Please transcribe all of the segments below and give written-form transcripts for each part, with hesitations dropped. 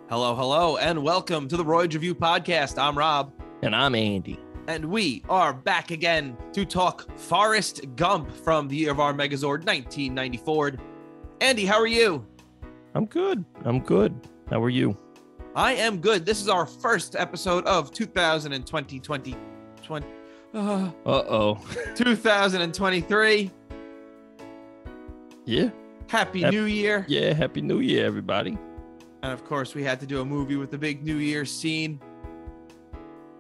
Hello, hello, and welcome to the Royd Review Podcast. I'm Rob. And I'm Andy. And we are back again to talk Forrest Gump from the year of our Megazord, 1994. Andy, how are you? I'm good. How are you? I am good. This is our first episode of 2023. Yeah. Happy New Year. Yeah, Happy New Year, everybody. And of course, we had to do a movie with the big New Year scene.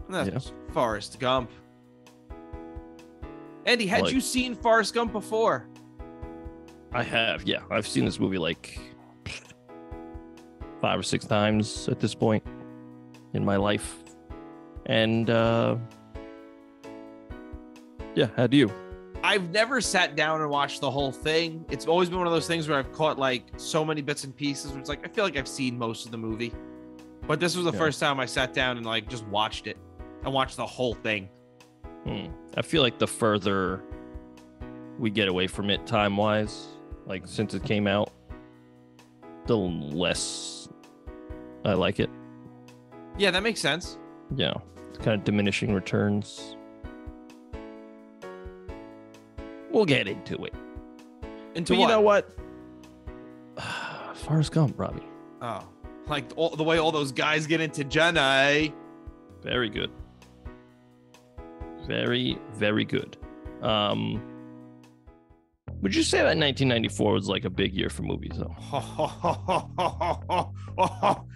And that's Forrest Gump. Andy, had you seen Forrest Gump before? I have, yeah. I've seen this movie like 5 or 6 times at this point in my life. And, yeah, how do you? I've never sat down and watched the whole thing. It's always been one of those things where I've caught like so many bits and pieces where it's like I feel like I've seen most of the movie. But this was the first time I sat down and like just watched it. I watched the whole thing. I feel like the further we get away from it time-wise, like since it came out, the less I like it. Yeah, that makes sense. Yeah, it's kind of diminishing returns. We'll get into it. Into but what? You know what? Forrest Gump, Robbie. Oh, like the way all those guys get into Jenna. Very good. Very, very good. Would you say that 1994 was like a big year for movies, though?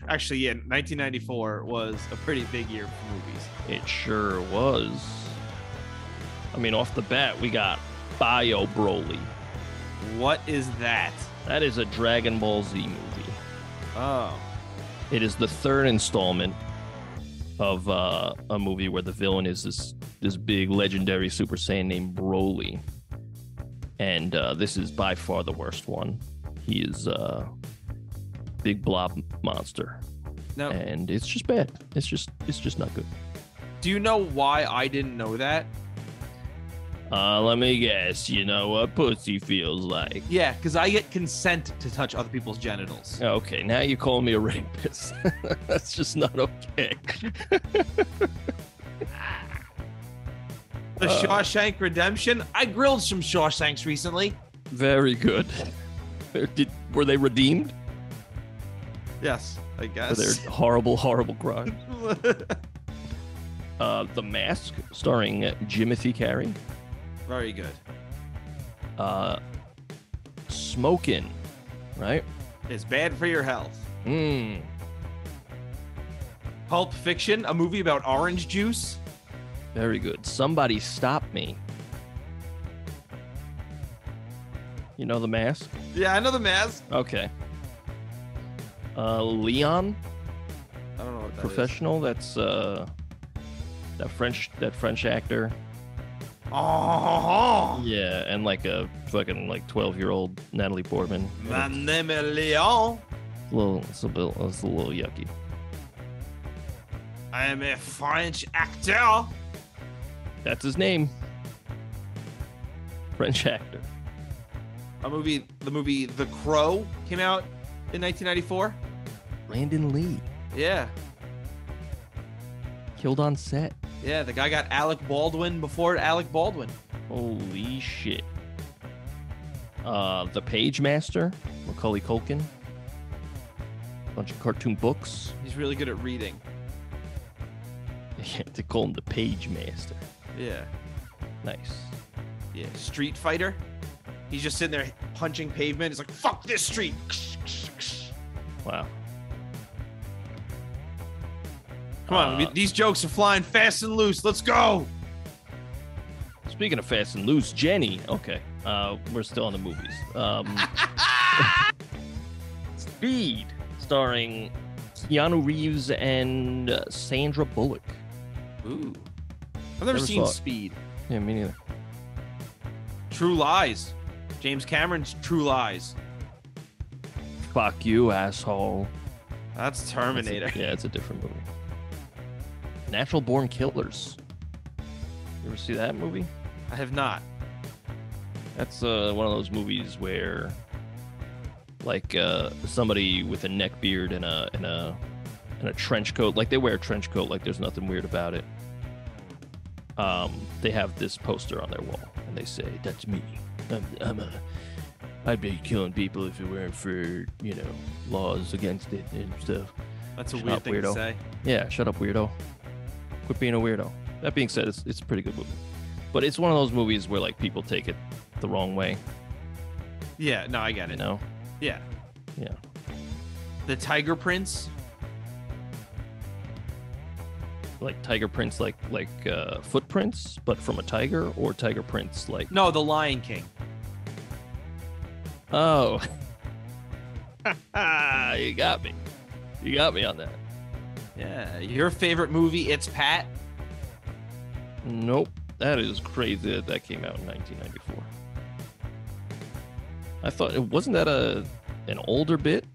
Actually, yeah, 1994 was a pretty big year for movies. It sure was. I mean, off the bat, we got Bio Broly. What is that? That is a Dragon Ball Z movie. Oh. It is the third installment of a movie where the villain is this big legendary Super Saiyan named Broly. And this is by far the worst one. He is a big blob monster. No. And it's just bad. It's just not good. Do you know why I didn't know that? Let me guess. You know what pussy feels like. Yeah, because I get consent to touch other people's genitals. Okay, now you call me a rapist. That's just not okay. The Shawshank Redemption. I grilled some Shawshanks recently. Very good. Were they redeemed? Yes, I guess. For their horrible, horrible crimes. The Mask, starring Jimothy Carey. Very good. Smoking, right? It's bad for your health. Mm. Pulp Fiction, a movie about orange juice. Very good. Somebody Stop Me. You know The Mask? Yeah, I know The Mask. Okay. Leon. I don't know what that Professional. is. That's that French actor. Oh. Yeah, and like a fucking 12-year-old Natalie Portman. My name is Leon. It's a little yucky. I am a French actor. That's his name. French actor. The movie The Crow came out in 1994. Brandon Lee. Yeah. Killed on set. Yeah, the guy got Alec Baldwin before Alec Baldwin. Holy shit. The Page Master, Macaulay Culkin. Bunch of cartoon books. He's really good at reading. They call him the Page Master. Yeah. Nice. Yeah. Street Fighter. He's just sitting there punching pavement. It's like, fuck this street. Wow. Come on, these jokes are flying fast and loose. Let's go. Speaking of fast and loose, Jenny. Okay, we're still on the movies. Speed, starring Keanu Reeves and Sandra Bullock. Ooh. I've never seen Speed. Yeah, me neither. True Lies. James Cameron's True Lies. Fuck you, asshole. That's Terminator. It's a different movie. Natural Born Killers. You ever see that movie? I have not. That's one of those movies where, like, somebody with a neck beard and a and a trench coat. Like, they wear a trench coat like there's nothing weird about it. They have this poster on their wall, and they say, "That's me. I'd be killing people if it weren't for, laws against it and stuff." That's a weird thing to say. Yeah, shut up, weirdo. Quit being a weirdo. That being said, it's a pretty good movie. But it's one of those movies where, like, people take it the wrong way. Yeah, no, I get it. You know? Yeah. Yeah. The Tiger Prince. Like tiger prints, like footprints, but from a tiger, or tiger prints like... No, The Lion King. Oh. You got me. You got me on that. Yeah. Your favorite movie, It's Pat? Nope. That is crazy that came out in 1994. I thought, wasn't that an older bit?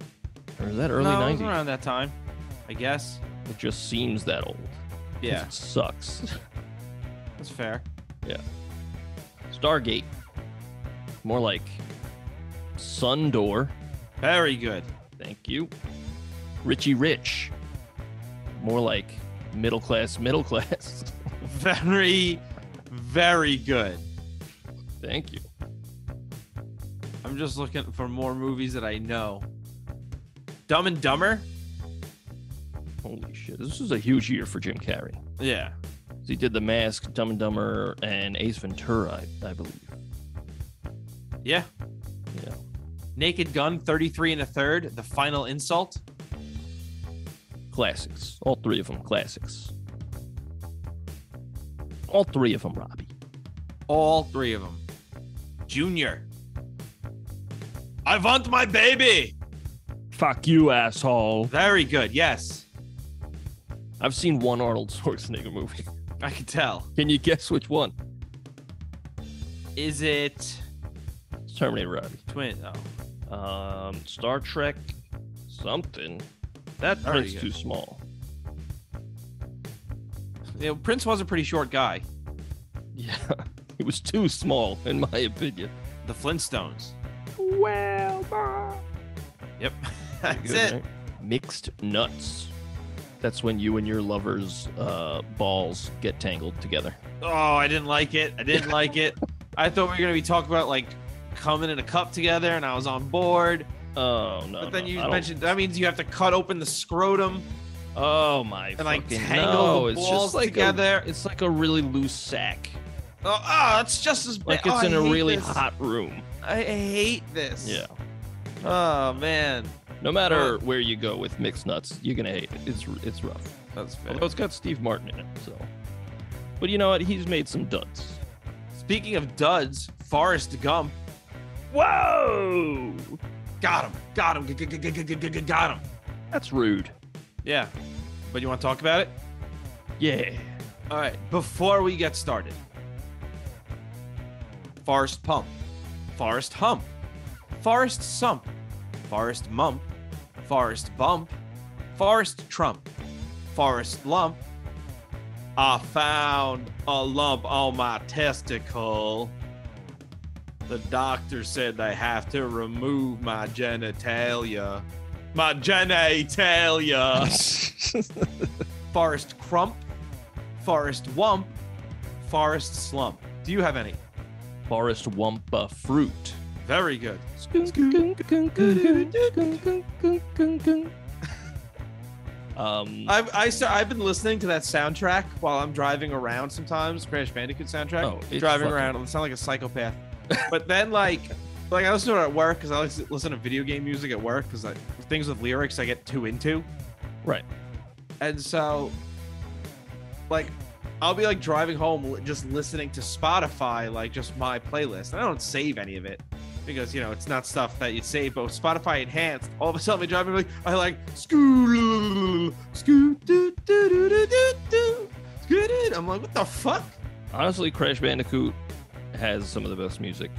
Or is that early 90s? No, it was around that time, I guess. It just seems that old. Yeah. It sucks. That's fair. Yeah. Stargate. More like Sundor. Very good. Thank you. Richie Rich. More like middle class. Very, very good. Thank you. I'm just looking for more movies that I know. Dumb and Dumber? Holy shit. This was a huge year for Jim Carrey. Yeah. He did The Mask, Dumb and Dumber, and Ace Ventura, I believe. Yeah. Yeah. Naked Gun, 33 1/3, The Final Insult. Classics. All three of them classics. All three of them, Robbie. All three of them. Junior. I want my baby. Fuck you, asshole. Very good. Yes. I've seen one Arnold Schwarzenegger movie. I can tell. Can you guess which one? Is it It's Terminator, Robbie. Twin? Oh. Star Trek something. That print's too small. Prince was a pretty short guy. Yeah. He was too small, in my opinion. The Flintstones. Well, yep. That's good, it. Right? Mixed nuts. That's when you and your lover's balls get tangled together. Oh, I didn't like it. I thought we were going to be talking about, like, coming in a cup together, and I was on board. Oh, no. But then you mentioned that means you have to cut open the scrotum. Oh, my and, like, tangle the balls together. It's like a really loose sack. Oh, it's just as bad. Like it's in a really hot room. I hate this. Yeah. Oh, man. No matter where you go with mixed nuts, you're gonna hate it. It's rough. That's fair. Although it's got Steve Martin in it, so. But you know what? He's made some duds. Speaking of duds, Forrest Gump. Whoa! Got him. That's rude. Yeah. But you want to talk about it? Yeah. All right. Before we get started, Forrest Pump, Forrest Hump, Forrest Sump, Forrest Mump, Forrest Bump, Forrest Trump, Forrest Lump. I found a lump on my testicle. The doctor said they have to remove my genitalia. My genitalia. Forrest Crump, Forrest Wump, Forrest Slump. Do you have any? Forrest Wumpa fruit. Very good. I've been listening to that soundtrack while I'm driving around sometimes. Crash Bandicoot soundtrack. Oh, driving around, I sound like a psychopath. But then like I listen to it at work because I like to listen to video game music at work because things with lyrics I get too into. Right. And so, like, I'll be like driving home just listening to Spotify, like just my playlist. And I don't save any of it because, you know, it's not stuff that you save. But with Spotify enhanced, all of a sudden I like scoot, I'm like, what the fuck? Honestly, Crash Bandicoot has some of the best music.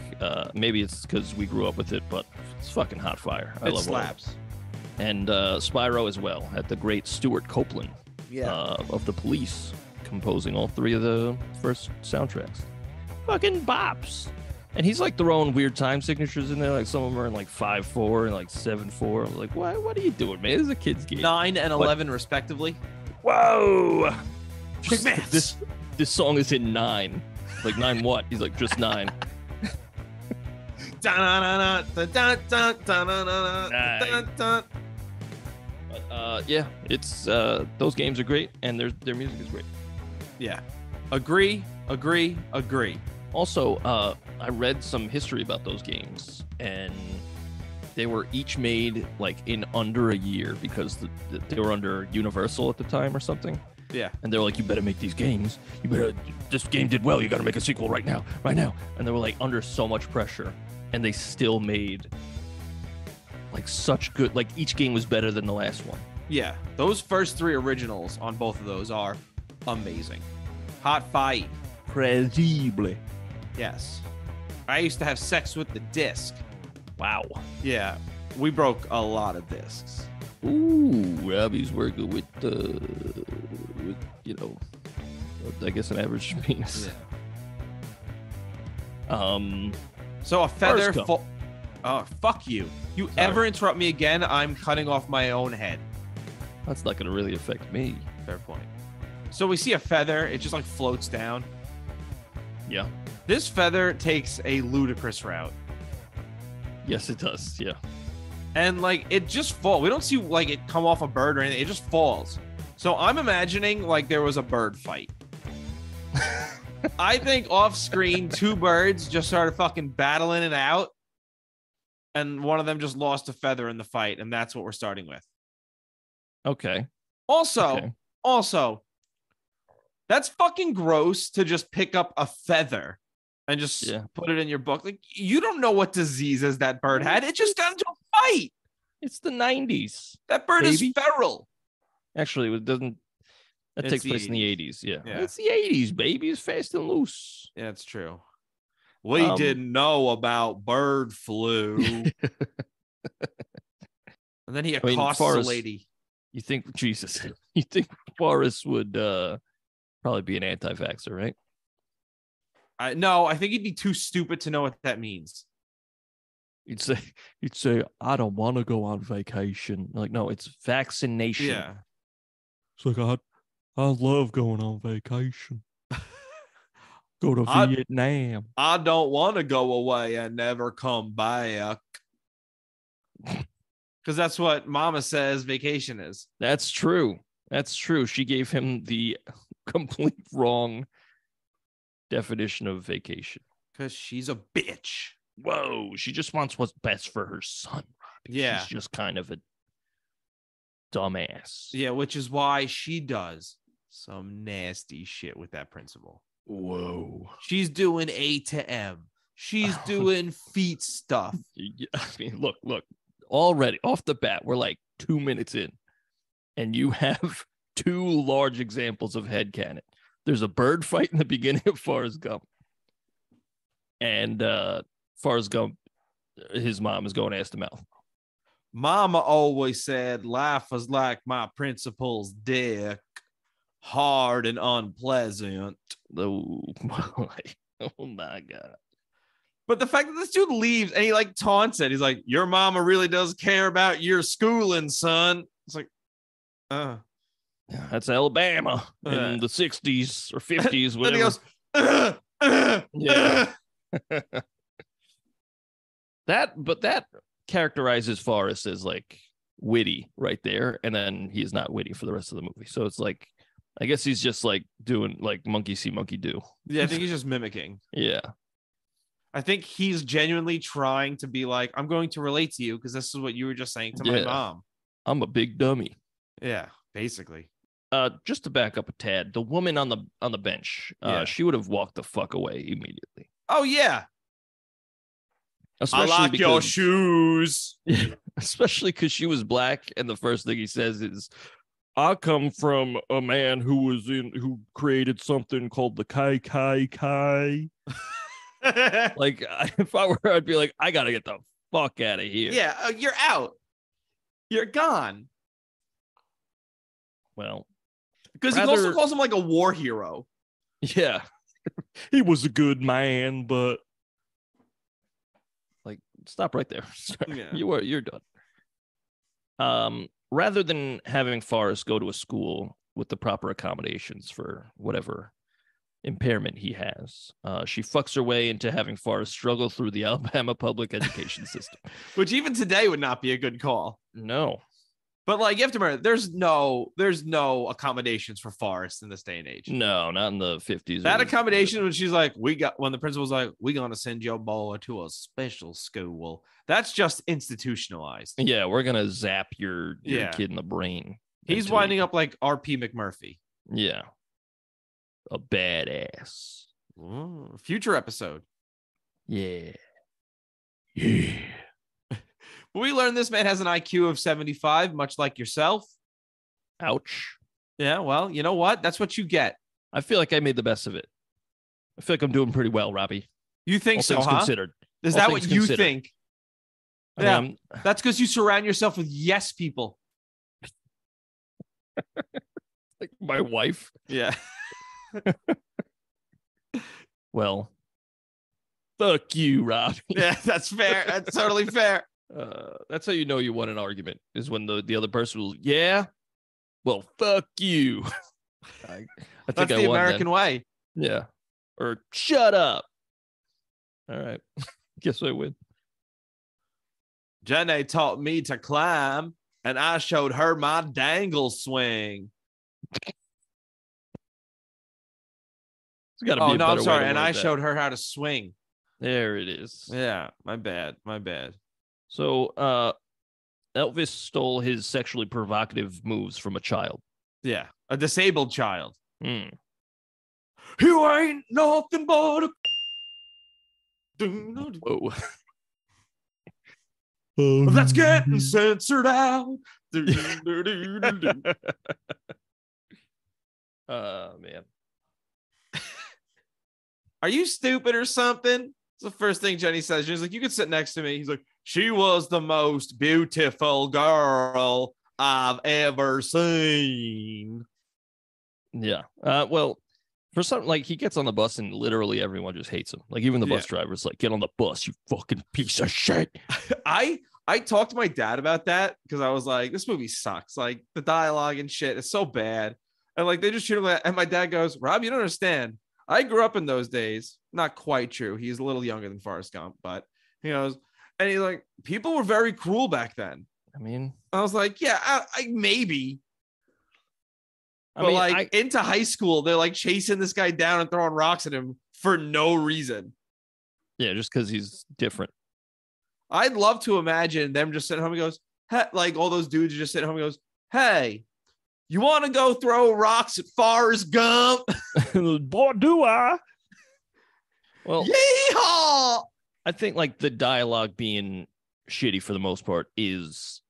Maybe it's because we grew up with it, but it's fucking hot fire. I love slaps. And Spyro as well, at the great Stuart Copeland of The Police, composing all three of the first soundtracks. Fucking bops. And he's like throwing weird time signatures in there. Like some of them are in like 5-4 and like 7-4. I'm like, what are you doing, man? This is a kid's game. 9 and 11 respectively. Whoa. Quick maths. This song is in 9. Like 9 what? He's like just 9. Yeah, it's those games are great and their music is great. Yeah. Agree. Also, I read some history about those games, and they were each made like in under a year because they were under Universal at the time or something. Yeah. And they were like, you better make these games. This game did well. You got to make a sequel right now. And they were like under so much pressure, and they still made like such good, like each game was better than the last one. Yeah. Those first 3 originals on both of those are amazing. Hot fight. Incredible. Yes. I used to have sex with the disc. Wow. Yeah. We broke a lot of discs. Ooh, Robbie's working with I guess an average penis. Yeah. So a feather. Oh, fuck you. You Sorry. ever interrupt me again, I'm cutting off my own head. That's not going to really affect me. Fair point. So we see a feather. It just like floats down. Yeah. This feather takes a ludicrous route. Yes, it does. Yeah. And like it just falls. We don't see like it come off a bird or anything. It just falls. So I'm imagining like there was a bird fight. I think off screen, 2 birds just started fucking battling it out. And one of them just lost a feather in the fight. And that's what we're starting with. Okay. Also, that's fucking gross to just pick up a feather and just put it in your book. Like, you don't know what diseases that bird had. It just got into a fight. It's the 90s. That bird is feral. Actually, it doesn't. That takes place in the 80s. Yeah. Yeah. It's the 80s, baby. It's fast and loose. Yeah, it's true. We didn't know about bird flu. And then he accosts a lady. You think Forrest would probably be an anti-vaxxer, right? No, I think he'd be too stupid to know what that means. You'd say, I don't want to go on vacation. Like, no, it's vaccination. Yeah. It's like, I love going on vacation. Go to Vietnam. I don't want to go away and never come back. Because that's what Mama says vacation is. That's true. She gave him the complete wrong definition of vacation. Because she's a bitch. Whoa, she just wants what's best for her son. Yeah. She's just kind of a dumbass. Yeah, which is why she does some nasty shit with that principal. Whoa. She's doing A to M. She's doing feet stuff. I mean, look. Already, off the bat, we're like 2 minutes in, and you have 2 large examples of headcanon. There's a bird fight in the beginning of Forrest Gump. And Forrest Gump, his mom is going ass to mouth. Mama always said life was like my principal's dick. Hard and unpleasant. Oh my God. But the fact that this dude leaves and he like taunts it. He's like, your mama really does care about your schooling, son. It's like, that's Alabama in the 60s or 50s, whatever. Then he goes, yeah. That characterizes Forrest as like witty right there. And then he's not witty for the rest of the movie. So it's like, I guess he's just like doing like monkey see, monkey do. Yeah, I think he's just mimicking. Yeah. I think he's genuinely trying to be like, I'm going to relate to you because this is what you were just saying to my mom. I'm a big dummy. Yeah, basically. Just to back up a tad, the woman on the bench, she would have walked the fuck away immediately. Oh yeah. Especially I like your shoes. Especially because she was black, and the first thing he says is, I come from a man who created something called the KKK. Like, if I were, I'd be like, I gotta get the fuck out of here. Yeah, you're out. You're gone. Well, because he also calls him like a war hero. Yeah, he was a good man, but Stop right there. Yeah. You're done. Rather than having Forrest go to a school with the proper accommodations for whatever impairment he has, she fucks her way into having Forrest struggle through the Alabama public education system. Which even today would not be a good call. No. But like, you have to remember, there's no accommodations for Forrest in this day and age. No, not in the 50s. That accommodation when she's like, when the principal's like, we're going to send your boy to a special school. That's just institutionalized. Yeah, we're going to zap your kid in the brain. He's winding up like R.P. McMurphy. Yeah. A badass. Ooh, future episode. Yeah. We learned this man has an IQ of 75, much like yourself. Ouch. Yeah, well, you know what? That's what you get. I feel like I made the best of it. I feel like I'm doing pretty well, Robbie. You think so, huh? Considered. Is that what you think? Yeah, that's because you surround yourself with yes people. Like my wife. Yeah. Well, fuck you, Robbie. Yeah, that's fair. That's totally fair. That's how you know you won an argument, is when the other person will, yeah, well, fuck you. I think that's the American way. Yeah. Or shut up. All right. Guess I win. Jenny taught me to climb, and I showed her my dangle swing. I'm sorry. And I showed her how to swing. There it is. Yeah, my bad. So Elvis stole his sexually provocative moves from a child. Yeah, a disabled child. Mm. You ain't nothing but a... Whoa. That's getting censored out. Man. Are you stupid or something? It's the first thing Jenny says. She's like, you could sit next to me. He's like, she was the most beautiful girl I've ever seen. Yeah. Well, for something like, he gets on the bus and literally everyone just hates him. Like, even the bus driver's like, get on the bus, you fucking piece of shit. I talked to my dad about that because I was like, this movie sucks. Like, the dialogue and shit is so bad. And like, they just treat him like, and my dad goes, Rob, you don't understand. I grew up in those days. Not quite true. He's a little younger than Forrest Gump, but he goes, and he's like, people were very cruel back then. I mean, I was like, yeah, I maybe. But into high school, they're like chasing this guy down and throwing rocks at him for no reason. Yeah, just because he's different. I'd love to imagine them just sitting home and goes, hey, like all those dudes are just sitting home and goes, hey, you want to go throw rocks at Forrest Gump? Boy, do I. Well, yeehaw! I think like the dialogue being shitty for the most part is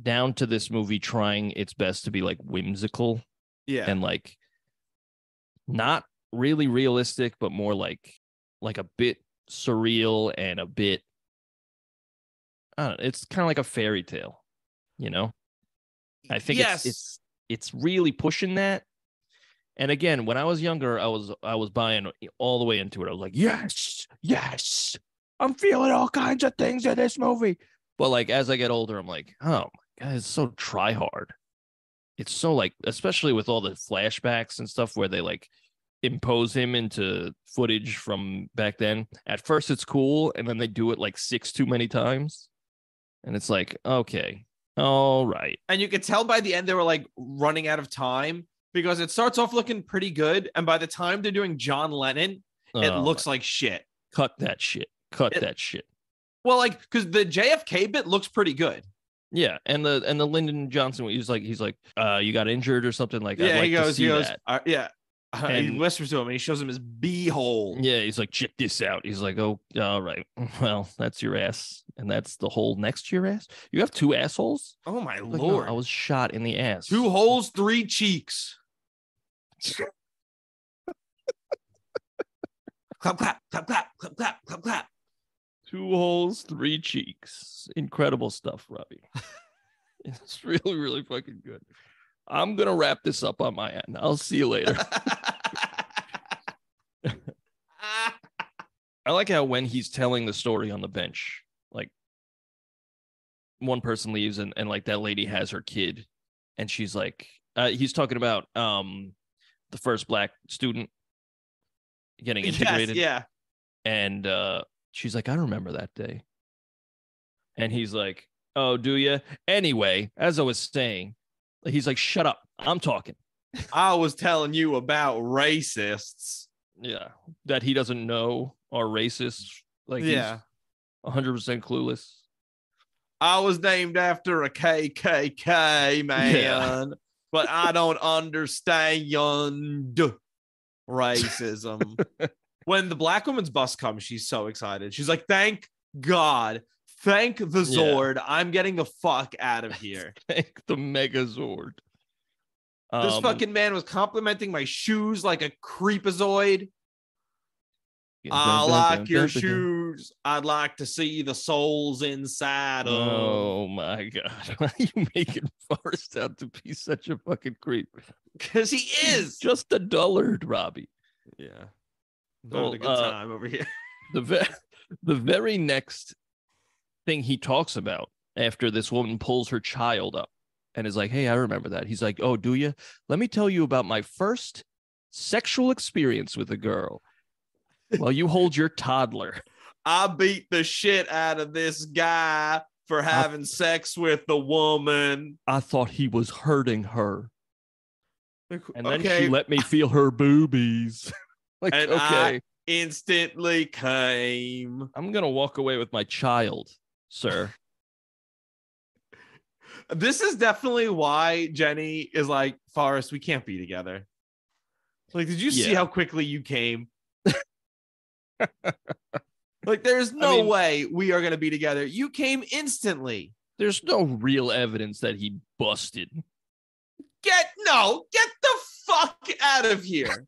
down to this movie trying its best to be like whimsical. Yeah. And like not really realistic, but more like a bit surreal and a bit, I don't know, it's kind of like a fairy tale, you know? I think it's really pushing that. And again, when I was younger, I was buying all the way into it. I was like, yes, I'm feeling all kinds of things in this movie. But like as I get older, I'm like, oh my God, it's so try hard. It's so like, especially with all the flashbacks and stuff where they like impose him into footage from back then. At first it's cool, and then they do it like 6 too many times. And it's like, okay, all right. And you could tell by the end they were like running out of time because it starts off looking pretty good. And by the time they're doing John Lennon, it looks like shit. Cut that shit. That shit. Well, like, because the JFK bit looks pretty good. Yeah, and the Lyndon Johnson, he's like, you got injured or something like that. Yeah, he goes, he whispers to him and he shows him his beehole. Yeah, he's like, check this out. He's like, oh, all right. Well, that's your ass, and that's the hole next to your ass. You have 2 assholes? Oh my like, lord! No, I was shot in the ass. 2 holes, 3 cheeks. Clap, clap, clap, clap, clap, clap, clap, clap. 2 holes, 3 cheeks. Incredible stuff, Robbie. It's really, really fucking good. I'm going to wrap this up on my end. I'll see you later. I like how when he's telling the story on the bench, like one person leaves and like that lady has her kid, and she's like, he's talking about the first black student getting integrated. Yes, yeah. And she's like, I remember that day. And he's like, oh, do you? Anyway, as I was saying, he's like, shut up. I'm talking. I was telling you about racists. Yeah. That he doesn't know are racist. Like, yeah. He's 100% clueless. I was named after a KKK man, yeah. But I don't understand racism. When the black woman's bus comes, she's so excited. She's like, thank God. Thank the Zord. Yeah. I'm getting the fuck out of here. Thank the Megazord. This fucking man was complimenting my shoes like a creepazoid. I like your shoes. I'd like to see the soles inside of. Oh my God. Why are you making Forrest out to be such a fucking creep? Because he is. Just a dullard, Robbie. Yeah. Having a good time over here. The very next thing he talks about after this woman pulls her child up and is like, hey, I remember that. He's like, oh, do you? Let me tell you about my first sexual experience with a girl. Well, you hold your toddler. I beat the shit out of this guy for having sex with the woman. I thought he was hurting her. And then she let me feel her boobies. Like, and okay. I instantly came. I'm going to walk away with my child, sir. This is definitely why Jenny is like, Forrest, we can't be together. Like, did you see how quickly you came? Like, there's no way we are going to be together. You came instantly. There's no real evidence that he busted. Get the fuck out of here.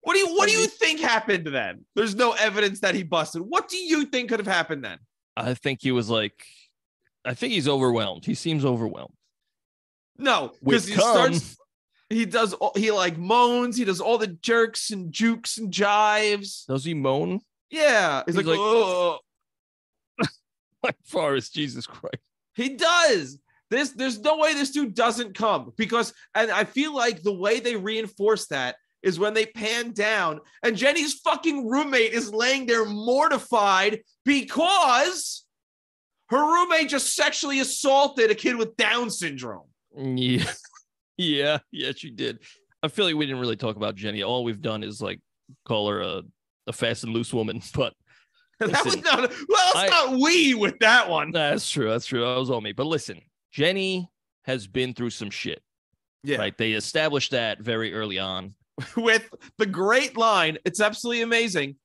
What do you think happened then? There's no evidence that he busted. What do you think could have happened then? I think he was like, I think he's overwhelmed. He seems overwhelmed. No, because he like moans. He does all the jerks and jukes and jives. Does he moan? Yeah. He's like, oh. Like Forrest, Jesus Christ. He does. There's no way this dude doesn't come because, and I feel like the way they reinforce that is when they pan down and Jenny's fucking roommate is laying there mortified because her roommate just sexually assaulted a kid with Down syndrome. Yeah. Yeah, she did. I feel like we didn't really talk about Jenny. All we've done is like call her a fast and loose woman, but that was not not we with that one. That's true. That was all me. But listen, Jenny has been through some shit. Yeah. Right. They established that very early on. With the great line, it's absolutely amazing.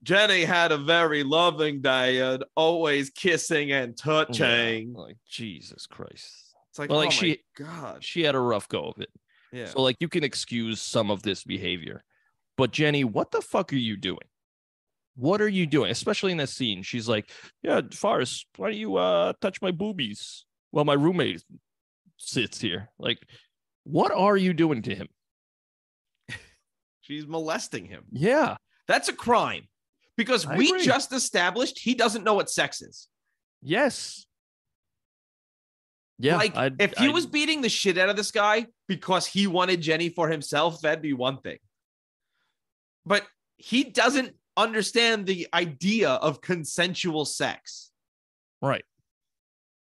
Jenny had a very loving dad, always kissing and touching. Yeah, like Jesus Christ. It's like, well, like God. She had a rough go of it. Yeah. So like you can excuse some of this behavior. But Jenny, what the fuck are you doing? What are you doing? Especially in that scene. She's like, yeah, Forrest, why don't you touch my boobies while my roommate sits here? Like, what are you doing to him? She's molesting him. Yeah. That's a crime. Because we just established he doesn't know what sex is. Yes. Yeah. Like, if he was beating the shit out of this guy because he wanted Jenny for himself, that'd be one thing. But he doesn't understand the idea of consensual sex. Right.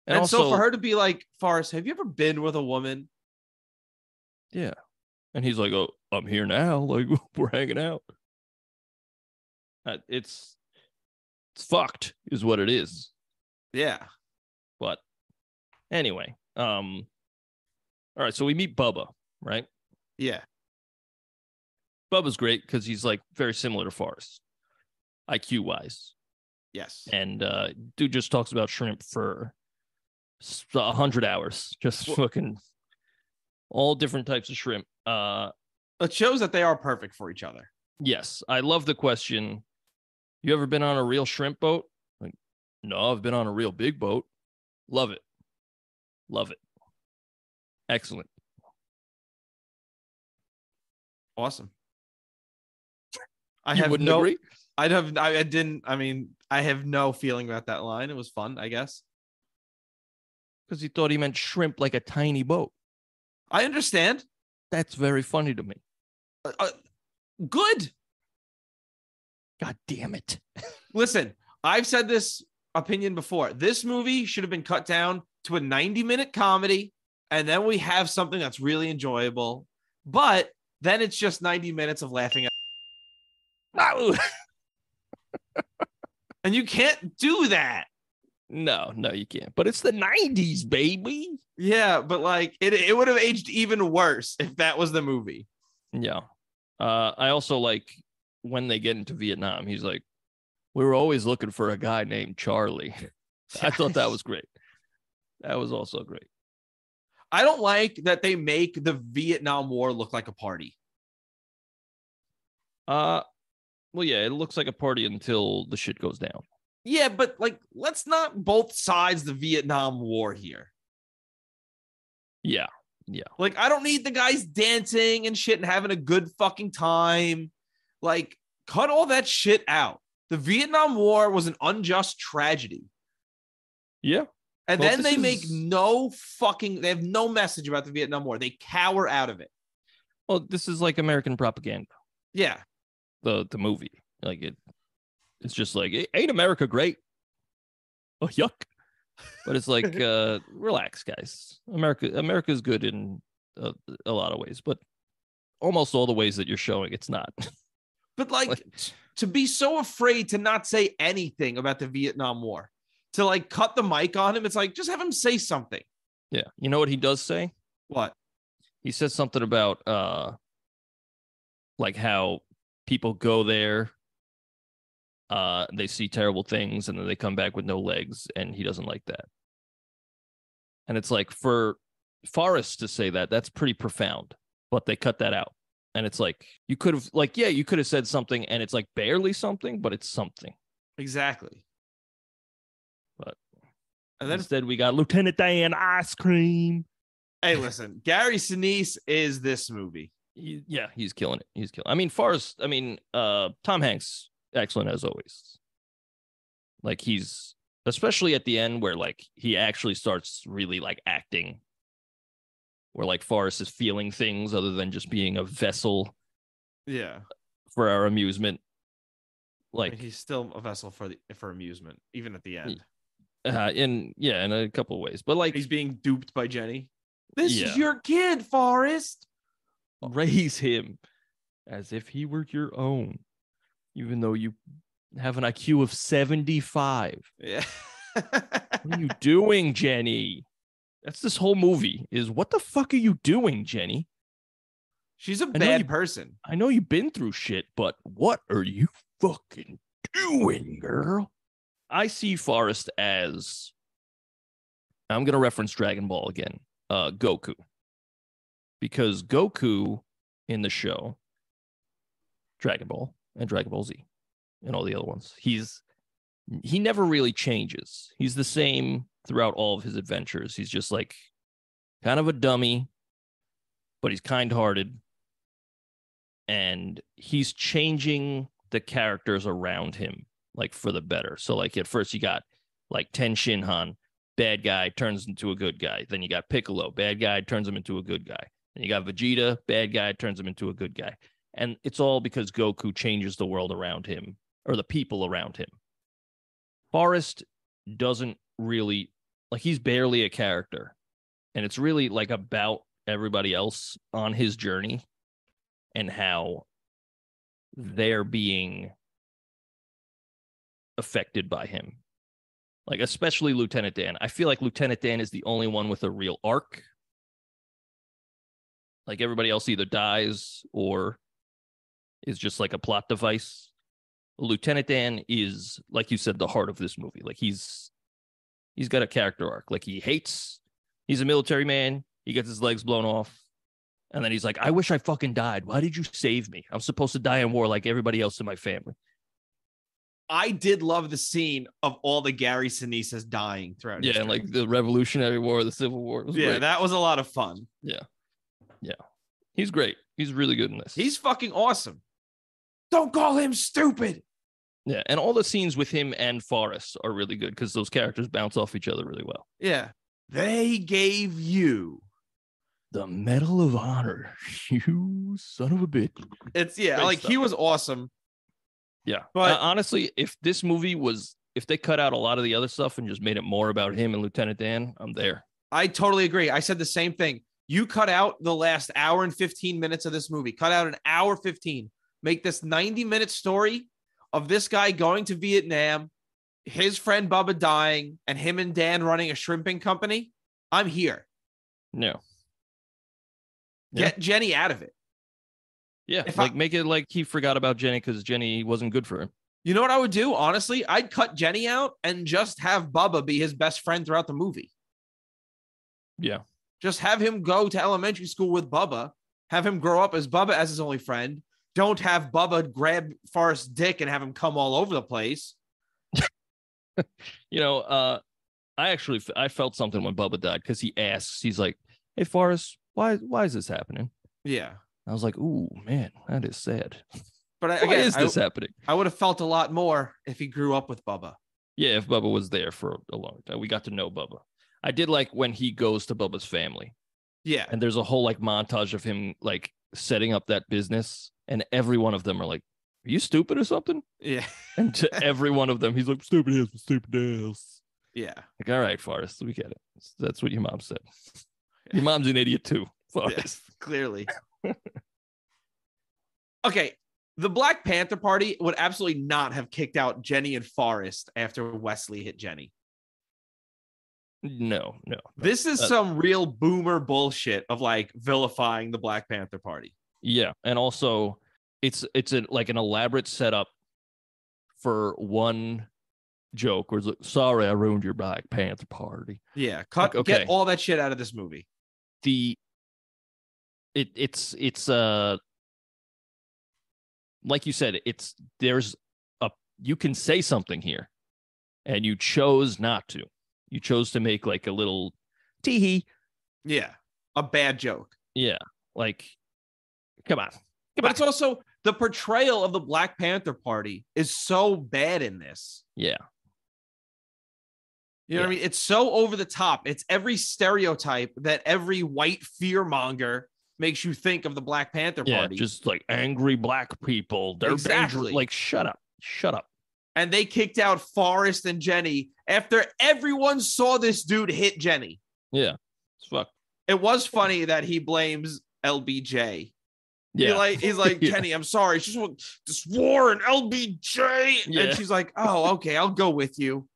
And also, so for her to be like, Forrest, have you ever been with a woman? Yeah. And he's like, oh, I'm here now. Like, we're hanging out. It's fucked is what it is. Yeah. But anyway, all right, so we meet Bubba, right? Yeah. Bubba's great because he's like very similar to Forrest, IQ wise. Yes. And dude just talks about shrimp for 100 hours, just fucking all different types of shrimp. It shows that they are perfect for each other. Yes, I love the question. You ever been on a real shrimp boat? Like, no, I've been on a real big boat. Love it. Love it. Excellent. Awesome. I wouldn't agree. I didn't. I mean, I have no feeling about that line. It was fun, I guess. Because he thought he meant shrimp like a tiny boat. I understand. That's very funny to me. Good. God damn it. Listen, I've said this opinion before. This movie should have been cut down to a 90-minute comedy, and then we have something that's really enjoyable. But then it's just 90 minutes of laughing at. No. And you can't do that. No, you can't. But it's the 90s, baby. Yeah, but like it would have aged even worse if that was the movie. Yeah. I also like when they get into Vietnam, he's like, we were always looking for a guy named Charlie. I thought that was great. That was also great. I don't like that they make the Vietnam War look like a party. Well, yeah, it looks like a party until the shit goes down. Yeah, but like, let's not both sides the Vietnam War here. Yeah. Like, I don't need the guys dancing and shit and having a good fucking time. Like, cut all that shit out. The Vietnam War was an unjust tragedy. Yeah. And then they make they have no message about the Vietnam War. They cower out of it. Well, this is like American propaganda. Yeah. The movie. Like it's just like, ain't America great? Oh, yuck. But it's like, relax, guys. America's good in a lot of ways, but almost all the ways that you're showing, it's not. But like to be so afraid to not say anything about the Vietnam War, to like cut the mic on him, it's like, just have him say something. Yeah. You know what he does say? What? He says something about like how people go there, they see terrible things, and then they come back with no legs, and he doesn't like that. And it's like, for Forrest to say that, that's pretty profound, but they cut that out. And it's like, you could have said something, and it's like barely something, but it's something. Exactly. But and then instead we got Lieutenant Dan ice cream. Hey, listen, Gary Sinise is this movie. He's killing it. I mean, Forrest, Tom Hanks, excellent as always. Like, he's, especially at the end where like he actually starts really like acting, where like Forrest is feeling things other than just being a vessel. Yeah. For our amusement. Like, I mean, he's still a vessel for amusement, even at the end. In a couple of ways, but like he's being duped by Jenny. This is your kid, Forrest. Raise him as if he were your own, even though you have an IQ of 75. Yeah. What are you doing, Jenny? That's this whole movie is, what the fuck are you doing, Jenny? She's a bad person. I know you've been through shit, but what are you fucking doing, girl? I see Forrest as, I'm going to reference Dragon Ball again, Goku. Because Goku in the show, Dragon Ball and Dragon Ball Z and all the other ones, he never really changes. He's the same throughout all of his adventures. He's just like kind of a dummy, but he's kind-hearted. And he's changing the characters around him, like, for the better. So like at first you got like Ten Shinhan, bad guy, turns into a good guy. Then you got Piccolo, bad guy, turns him into a good guy. And you got Vegeta, bad guy, turns him into a good guy. And it's all because Goku changes the world around him, or the people around him. Forrest doesn't really, like, he's barely a character. And it's really like about everybody else on his journey and how they're being affected by him. Like, especially Lieutenant Dan. I feel like Lieutenant Dan is the only one with a real arc. Like, everybody else either dies or is just like a plot device. Lieutenant Dan is, like you said, the heart of this movie. Like, he's got a character arc. Like, he's a military man. He gets his legs blown off. And then he's like, I wish I fucking died. Why did you save me? I'm supposed to die in war like everybody else in my family. I did love the scene of all the Gary Sinises dying throughout. Yeah, and like the Revolutionary War, the Civil War. Yeah, great. That was a lot of fun. Yeah. Yeah. He's great. He's really good in this. He's fucking awesome. Don't call him stupid. Yeah, and all the scenes with him and Forrest are really good because those characters bounce off each other really well. Yeah. They gave you the Medal of Honor. You son of a bitch. It's Great like stuff. He was awesome. Yeah. But honestly, if they cut out a lot of the other stuff and just made it more about him and Lieutenant Dan, I'm there. I totally agree. I said the same thing. You cut out the last hour and 15 minutes of this movie. Cut out an hour 15. Make this 90-minute story of this guy going to Vietnam, his friend Bubba dying, and him and Dan running a shrimping company. I'm here. No. Get Jenny out of it. Yeah, make it like he forgot about Jenny because Jenny wasn't good for him. You know what I would do? Honestly, I'd cut Jenny out and just have Bubba be his best friend throughout the movie. Yeah. Just have him go to elementary school with Bubba. Have him grow up as Bubba as his only friend. Don't have Bubba grab Forrest's dick and have him come all over the place. I felt something when Bubba died because he asks, he's like, "Hey, Forrest, why is this happening?" Yeah. I was like, "Ooh, man, that is sad." But why is this happening? I would have felt a lot more if he grew up with Bubba. Yeah, if Bubba was there for a long time. We got to know Bubba. I did like when he goes to Bubba's family. Yeah. And there's a whole like montage of him like setting up that business. And every one of them are like, "Are you stupid or something?" Yeah. And to every one of them, he's like, "Stupid ass. Yeah. Like, all right, Forrest, we get it. That's what your mom said. Your mom's an idiot too, Forrest. Yes, clearly. Okay. The Black Panther Party would absolutely not have kicked out Jenny and Forrest after Wesley hit Jenny. No. This is some real boomer bullshit of like vilifying the Black Panther Party. Yeah, and also it's like an elaborate setup for one joke where it's like, "Sorry, I ruined your Black Panther Party." Yeah, get all that shit out of this movie. It's like you said, you can say something here, and you chose not to. You chose to make like a little tee-hee. Yeah, a bad joke. Yeah, like, come on. But it's also the portrayal of the Black Panther Party is so bad in this. Yeah. You know what I mean? It's so over the top. It's every stereotype that every white fearmonger makes you think of the Black Panther Party. Just like angry black people. They're dangerous. Like, shut up. And they kicked out Forrest and Jenny after everyone saw this dude hit Jenny. Yeah. It's fucked. It was funny that he blames LBJ. Yeah. He's like, "Jenny, I'm sorry. It's just this war and LBJ." Yeah. And she's like, "Oh, okay, I'll go with you."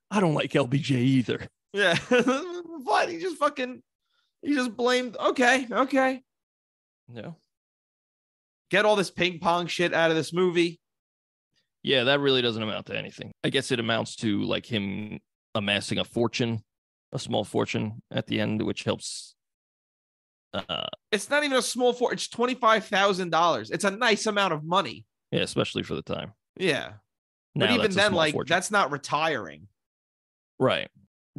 I don't like LBJ either. Yeah. But he just blamed. Okay. No. Get all this ping pong shit out of this movie. Yeah, that really doesn't amount to anything. I guess it amounts to like him amassing a small fortune at the end, which helps. It's not even a small fortune. It's $25,000. It's a nice amount of money. Yeah, especially for the time. Yeah. But even then, like, fortune. That's not retiring. Right.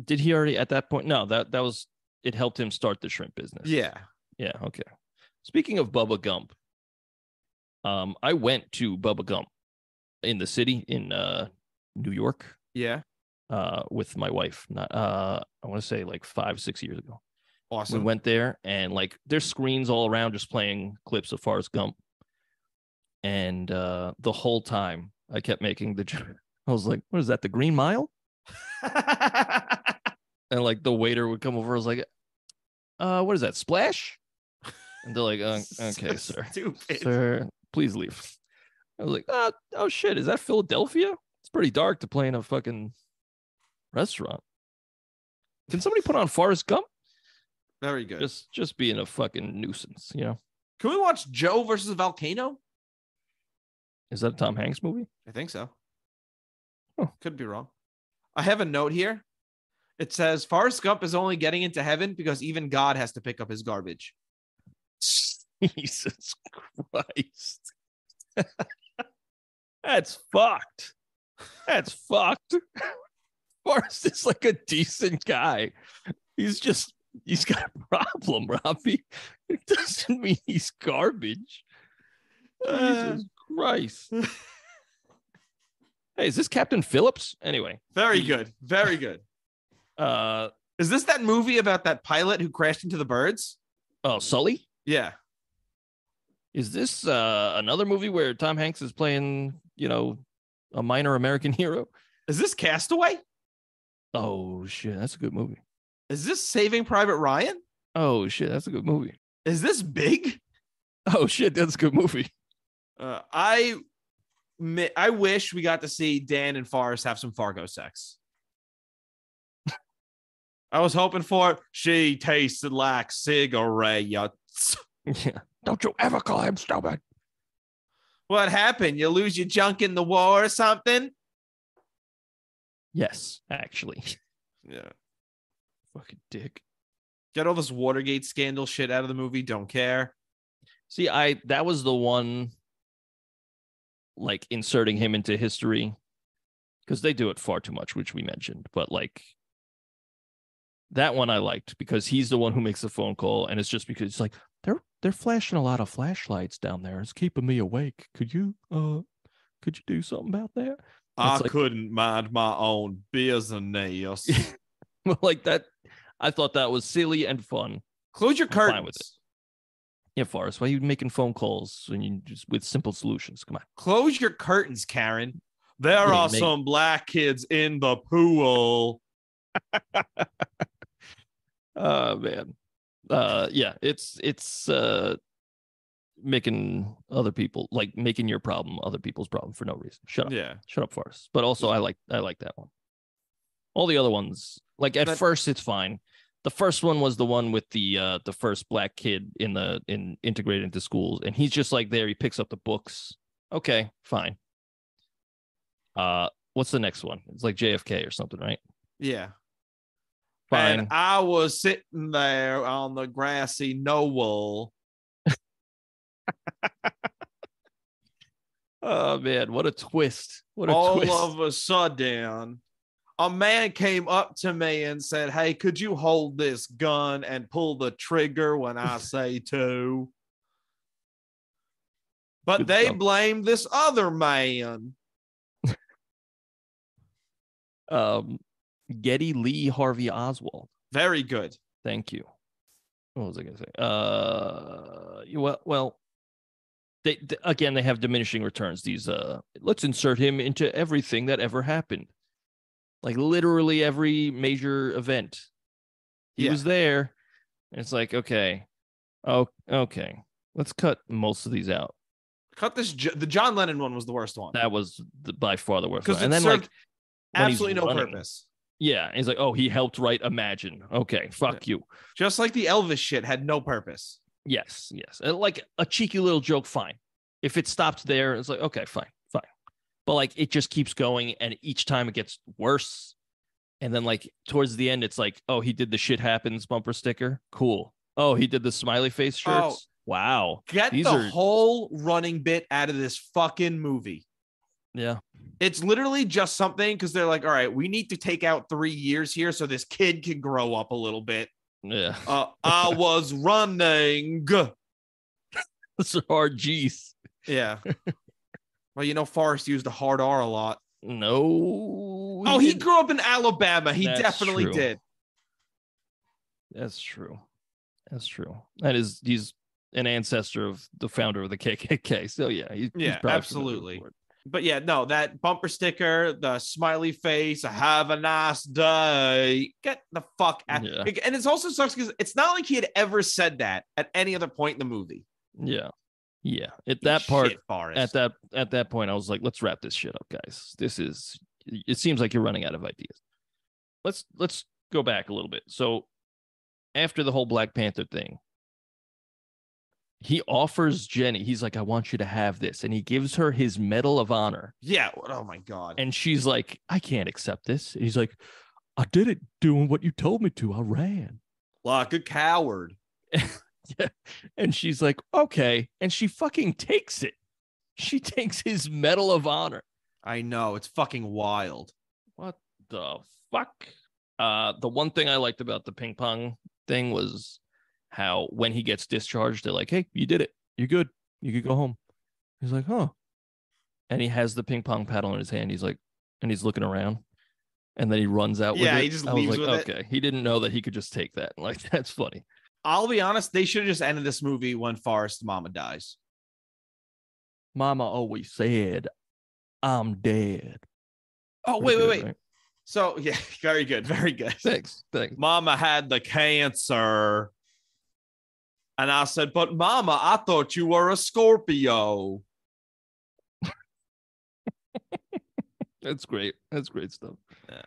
Did he already at that point? No, that was, it helped him start the shrimp business. Yeah. Yeah. Okay. Speaking of Bubba Gump, I went to Bubba Gump in the city in New York. Yeah. With my wife. I want to say like 5-6 years ago. Awesome. We went there and like there's screens all around just playing clips of Forrest Gump. And the whole time I kept making the joke. I was like, "What is that? The Green Mile?" And like the waiter would come over. I was like, "What is that? Splash?" And they're like, "Okay, sir. Stupid. Sir, please leave." I was like, oh shit, is that Philadelphia? It's pretty dark to play in a fucking restaurant. Can somebody put on Forrest Gump? Very good. Just being a fucking nuisance, you know? Can we watch Joe versus the Volcano? Is that a Tom Hanks movie? I think so. Oh. Could be wrong. I have a note here. It says Forrest Gump is only getting into heaven because even God has to pick up his garbage. Jesus Christ. That's fucked. Forrest is like a decent guy. He's got a problem, Robbie. It doesn't mean he's garbage. Jesus Christ. Hey, is this Captain Phillips? Anyway. Very good. Very good. Is this that movie about that pilot who crashed into the birds? Oh, Sully? Yeah. Is this another movie where Tom Hanks is playing, a minor American hero? Is this Castaway? Oh, shit. That's a good movie. Is this Saving Private Ryan? Oh, shit. That's a good movie. Is this Big? Oh, shit. That's a good movie. I wish we got to see Dan and Forrest have some Fargo sex. I was hoping for she tasted like cigarettes. Yeah. Don't you ever call him stupid. What happened? You lose your junk in the war or something? Yes, actually. Yeah. Fucking dick. Get all this Watergate scandal shit out of the movie. Don't care. See, that was the one, like, inserting him into history, because they do it far too much, which we mentioned. But, like, that one I liked because he's the one who makes the phone call, and it's just because it's like, they're flashing a lot of flashlights down there. It's keeping me awake. Could you do something about that? I couldn't mind my own business. Well, like that, I thought that was silly and fun. Close your curtains. Fine with it. Yeah, Forrest, why are you making phone calls when you just with simple solutions? Come on. Close your curtains, Karen. There are some black kids in the pool. Oh man. Yeah, it's making other people, like, making your problem other people's problem for no reason. Shut up. Yeah. Shut up, Forrest. But also I like that one. All the other ones, like, at first it's fine. The first one was the one with the first black kid in integrated into schools, and he's just like there, he picks up the books. Okay, fine. What's the next one? It's like JFK or something, right? Yeah. Fine. And I was sitting there on the grassy knoll. Oh man, what a twist. All of a sudden, a man came up to me and said, "Hey, could you hold this gun and pull the trigger when I say to?" But Good they stuff. blamed this other man. Geddy Lee Harvey Oswald. Very good. Thank you. What was I going to say? Well, they again, they have diminishing returns. These, let's insert him into everything that ever happened. Like, literally every major event. He was there. And it's like, okay. Oh, okay. Let's cut most of these out. Cut this. The John Lennon one was the worst one. That was by far the worst one. Because And then, like, absolutely no purpose. Yeah, he's like, oh, he helped write Imagine. Okay, fuck you. Just like the Elvis shit had no purpose. Yes. Like a cheeky little joke, fine. If it stopped there, it's like, okay, fine. But, like, it just keeps going, and each time it gets worse. And then, like, towards the end, it's like, oh, he did the shit happens bumper sticker. Cool. Oh, he did the smiley face shirts. Oh, wow. Get whole running bit out of this fucking movie. Yeah. It's literally just something because they're like, all right, we need to take out 3 years here so this kid can grow up a little bit. Yeah. I was running. Those are hard G's. Yeah. Well, Forrest used a hard R a lot. No. Oh, he grew up in Alabama. He definitely did. That's true. He's an ancestor of the founder of the KKK. So yeah, he's absolutely. But yeah, no, that bumper sticker, the smiley face, have a nice day. Get the fuck out. Yeah. And it also sucks because it's not like he had ever said that at any other point in the movie. Yeah. At that point, I was like, let's wrap this shit up, guys. It seems like you're running out of ideas. Let's go back a little bit. So after the whole Black Panther thing, he offers Jenny, he's like, I want you to have this. And he gives her his Medal of Honor. Yeah. Oh, my God. And she's like, I can't accept this. And he's like, I did it doing what you told me to. I ran. Like a coward. Yeah. And she's like, okay. And she fucking takes it. She takes his Medal of Honor. I know. It's fucking wild. What the fuck? The one thing I liked about the ping pong thing was how when he gets discharged, they're like, hey, you did it. You're good. You could go home. He's like, huh. And he has the ping pong paddle in his hand. He's like, and he's looking around, and then he runs out with it. Yeah, he just leaves with it. Okay, he didn't know that he could just take that. Like, that's funny. I'll be honest, they should have just ended this movie when Forrest's mama dies. Mama always said, I'm dead. Oh, wait. Right? So, yeah, very good. Very good. Thanks. Mama had the cancer. And I said, but Mama, I thought you were a Scorpio. That's great. That's great stuff. Yeah.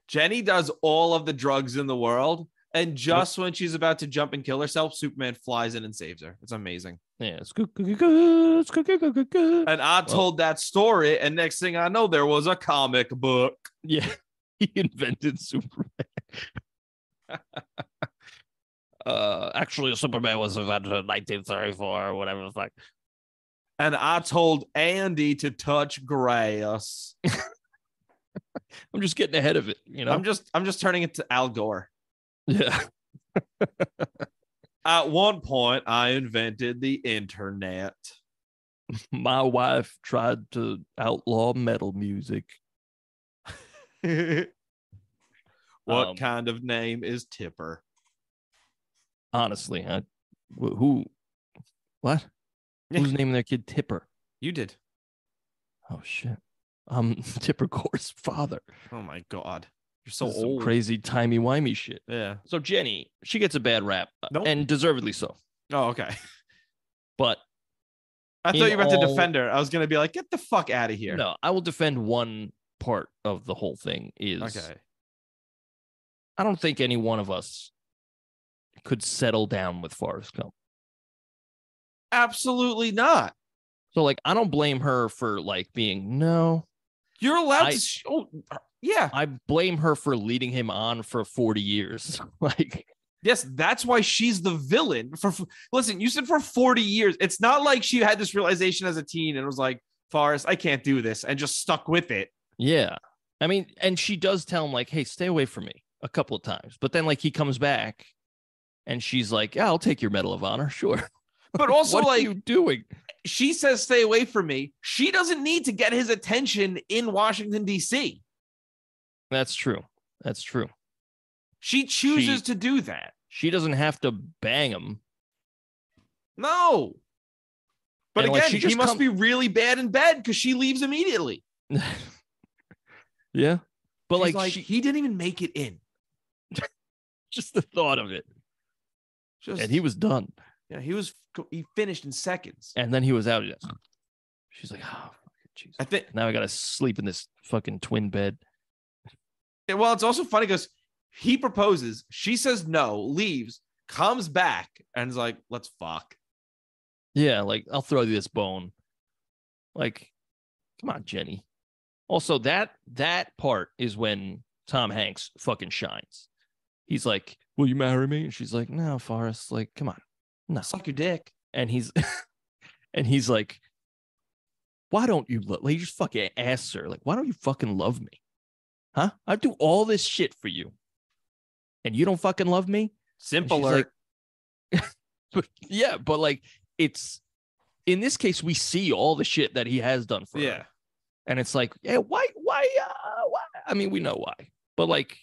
Jenny does all of the drugs in the world. And just when she's about to jump and kill herself, Superman flies in and saves her. It's amazing. Yeah, it's good. And I told that story, and next thing I know, there was a comic book. Yeah, he invented Superman. Actually, Superman was invented in 1934 or whatever the fuck. And I told Andy to touch grass. I'm just getting ahead of it, you know. I'm just turning it to Al Gore. Yeah. At one point, I invented the internet. My wife tried to outlaw metal music. What kind of name is Tipper? Honestly, what? Who's naming their kid Tipper? You did. Oh shit. Tipper Gore's father. Oh my god. You're so old. Some crazy timey-wimey shit. Yeah. So Jenny, she gets a bad rap. Nope. And deservedly so. Oh, okay. But I thought you were about to defend her. I was going to be like, get the fuck out of here. No, I will defend one part of the whole thing is okay. I don't think any one of us could settle down with Forrest Gump. Absolutely not. So, like, I don't blame her for, like, being, no. You're allowed to... yeah. I blame her for leading him on for 40 years. Like... Yes, that's why she's the villain. Listen, you said for 40 years. It's not like she had this realization as a teen and was like, Forrest, I can't do this, and just stuck with it. Yeah. I mean, and she does tell him, like, hey, stay away from me a couple of times. But then, like, he comes back and she's like, yeah, I'll take your Medal of Honor. Sure. But also, what like, are you doing? She says, stay away from me. She doesn't need to get his attention in Washington, D.C. That's true. That's true. She chooses to do that. She doesn't have to bang him. No. But and again, he must be really bad in bed because she leaves immediately. Yeah. But she's like he didn't even make it in. Just the thought of it. And he was done. Yeah, he finished in seconds. And then he was out. She's like, oh, Jesus. I think now I got to sleep in this fucking twin bed. Yeah, well, it's also funny because he proposes. She says no, leaves, comes back, and is like, let's fuck. Yeah, like, I'll throw you this bone. Like, come on, Jenny. Also, that part is when Tom Hanks fucking shines. He's like, will you marry me? And she's like, no, Forrest, like, come on. No. Suck your dick. And he's like, why don't you he just fucking asks her, like, why don't you fucking love me? Huh? I do all this shit for you. And you don't fucking love me? Simpler. Like, but like, it's, in this case, we see all the shit that he has done for her. And it's like, yeah, why? I mean, we know why. But like,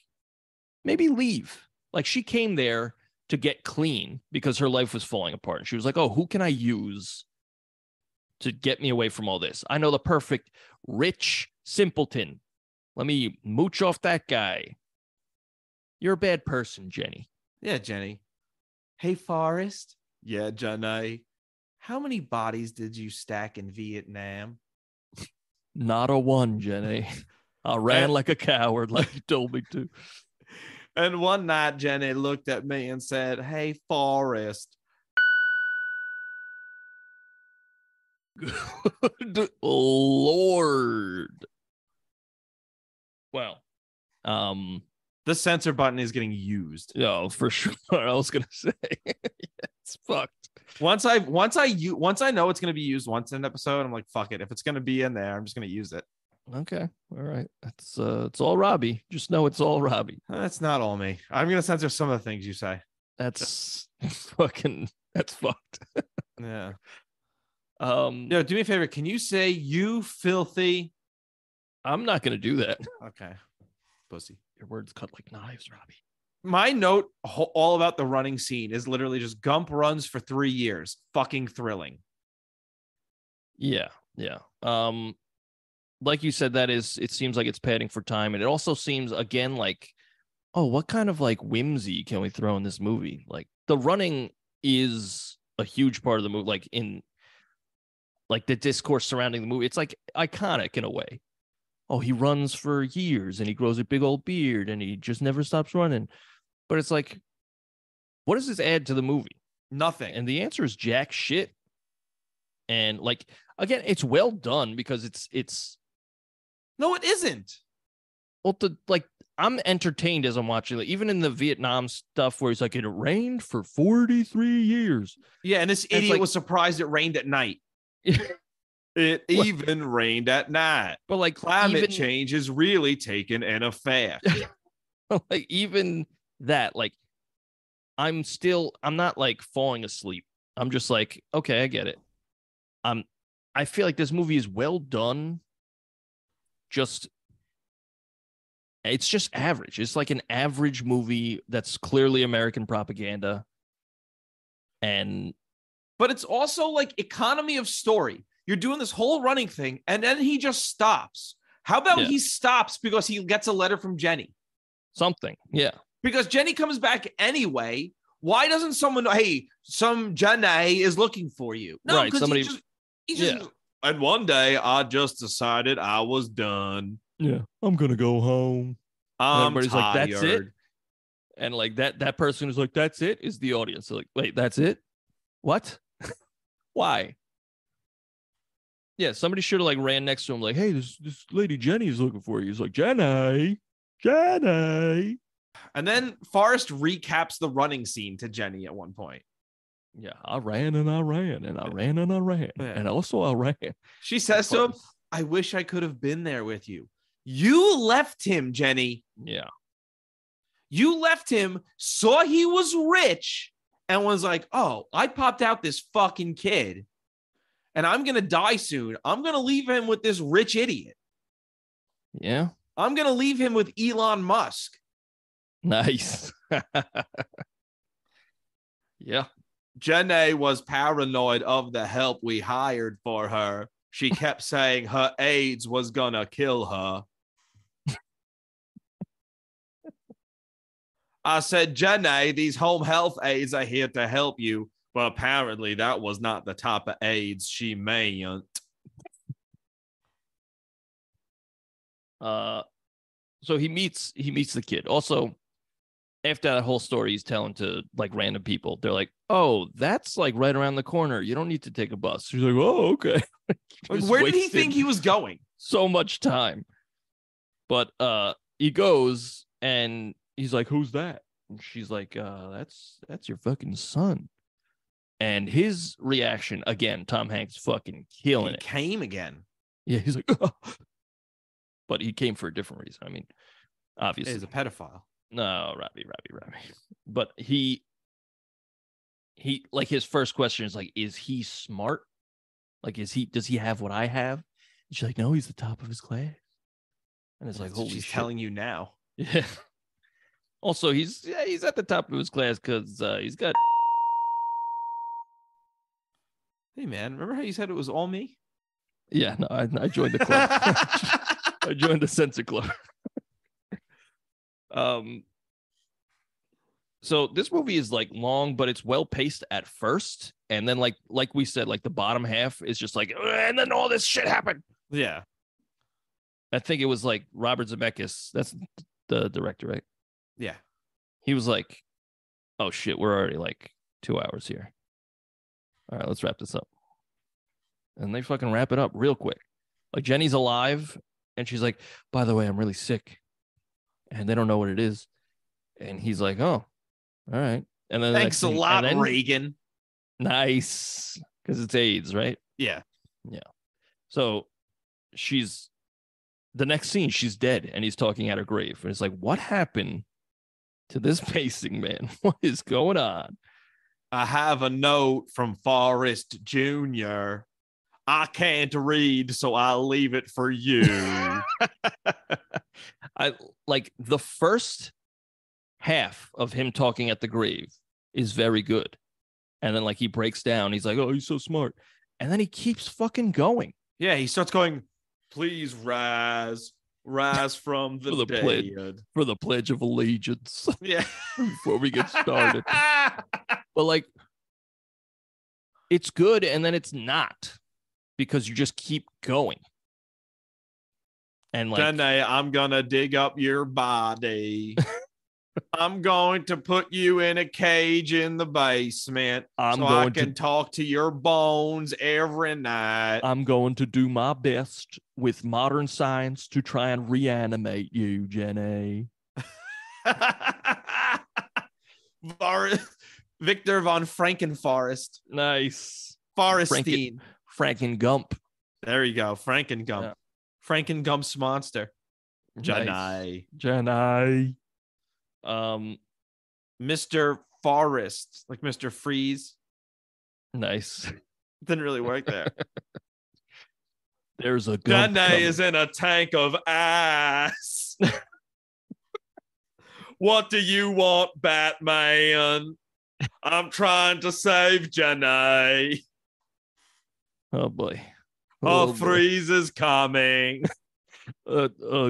maybe leave. Like, she came there to get clean because her life was falling apart. And she was like, oh, who can I use to get me away from all this? I know the perfect rich simpleton. Let me mooch off that guy. You're a bad person, Jenny. Yeah, Jenny. Hey, Forrest. Yeah, Jenny. How many bodies did you stack in Vietnam? Not a one, Jenny. I ran like a coward, like you told me to. And one night, Jenny looked at me and said, hey, Forrest. Good Lord. Well, the censor button is getting used. Oh, for sure. I was gonna say it's fucked. Once I know it's gonna be used once in an episode, I'm like, fuck it. If it's gonna be in there, I'm just gonna use it. Okay, all right. It's all Robbie. Just know it's all Robbie. That's not all me. I'm gonna censor some of the things you say. That's fucked. Yeah. Do me a favor. Can you say you filthy? I'm not going to do that. Okay. Pussy. Your words cut like knives, Robbie. My note all about the running scene is literally just Gump runs for 3 years. Fucking thrilling. Yeah. Like you said, it seems like it's padding for time. And it also seems, again, like, oh, what kind of like whimsy can we throw in this movie? Like the running is a huge part of the movie. Like in like the discourse surrounding the movie, it's like iconic in a way. Oh, he runs for years and he grows a big old beard and he just never stops running. But it's like, what does this add to the movie? Nothing. And the answer is jack shit. And like, again, it's well done because it's no, it isn't. Well, I'm entertained as I'm watching. Like, even in the Vietnam stuff where he's like, it rained for 43 years. Yeah, and this idiot was surprised it rained at night. It even rained at night. But like climate change is really taking an effect. Like even that, like I'm not like falling asleep. I'm just like, okay, I get it. I feel like this movie is well done. It's just average. It's like an average movie that's clearly American propaganda. But it's also like economy of story. You're doing this whole running thing, and then he just stops. How about he stops because he gets a letter from Jenny? Something, yeah. Because Jenny comes back anyway. Why doesn't someone know, hey, some Jenny is looking for you? No, because somebody... he just and one day I just decided I was done. Yeah, I'm going to go home. Everybody's tired. Like, that's it? And like that person is like, that's it? Is the audience. They're like, wait, that's it? What? Why? Yeah, somebody should have like ran next to him like, hey, this lady Jenny is looking for you. He's like, Jenny. And then Forrest recaps the running scene to Jenny at one point. Yeah, I ran and I ran and I ran and I ran. Yeah. And also I ran. She says to him, I wish I could have been there with you. You left him, Jenny. Yeah. You left him, saw he was rich, and was like, oh, I popped out this fucking kid, and I'm going to die soon. I'm going to leave him with this rich idiot. Yeah. I'm going to leave him with Elon Musk. Nice. Yeah. Jenny was paranoid of the help we hired for her. She kept saying her AIDS was going to kill her. I said, Jenny, these home health aides are here to help you. But apparently that was not the type of AIDS she meant. So he meets the kid. Also, after that whole story he's telling to like random people, they're like, oh, that's like right around the corner. You don't need to take a bus. She's like, oh, okay. Where did he think he was going? So much time. But he goes and he's like, who's that? And she's like, that's your fucking son. And his reaction, again, Tom Hanks fucking killing it. He came again. Yeah, he's like, oh. But he came for a different reason. I mean, obviously. He's a pedophile. No, Robbie. But he like his first question is like, is he smart? Like, does he have what I have? And she's like, no, he's the top of his class. And it's like, holy shit. She's telling you now. Yeah. Also, he's at the top of his class because he's got. Hey, man, remember how you said it was all me? Yeah, no, I joined the club. I joined the censor club. So this movie is like long, but it's well paced at first, and then like we said, like the bottom half is just like, and then all this shit happened. Yeah, I think it was like Robert Zemeckis. That's the director, right? Yeah. He was like, oh shit, we're already like 2 hours here. All right, let's wrap this up. And they fucking wrap it up real quick. Like Jenny's alive, and she's like, by the way, I'm really sick. And they don't know what it is. And he's like, oh, all right. And then thanks a lot, Reagan. Nice. Because it's AIDS, right? Yeah. Yeah. So the next scene, she's dead, and he's talking at her grave. And it's like, what happened to this pacing, man? What is going on? I have a note from Forrest Jr. I can't read, so I'll leave it for you. I like the first half of him talking at the grave is very good. And then like he breaks down. He's like, oh, he's so smart. And then he keeps fucking going. Yeah, he starts going, please rise from the dead. For the Pledge of Allegiance. Yeah. Before we get started. But like, it's good and then it's not because you just keep going. And like, Sunday, I'm gonna dig up your body. I'm going to put you in a cage in the basement I can talk to your bones every night. I'm going to do my best with modern science to try and reanimate you, Jenny. Victor von Frankenforest. Nice. Forestine. Franken Gump. There you go. Frankengump. Yeah. Frankengump's monster. Nice. Jenny. Mr. Forrest, like Mr. Freeze. Nice. Didn't really work there. There's a gump Jenny is in a tank of ass. What do you want, Batman? I'm trying to save Jenny. Oh boy. Freeze is coming.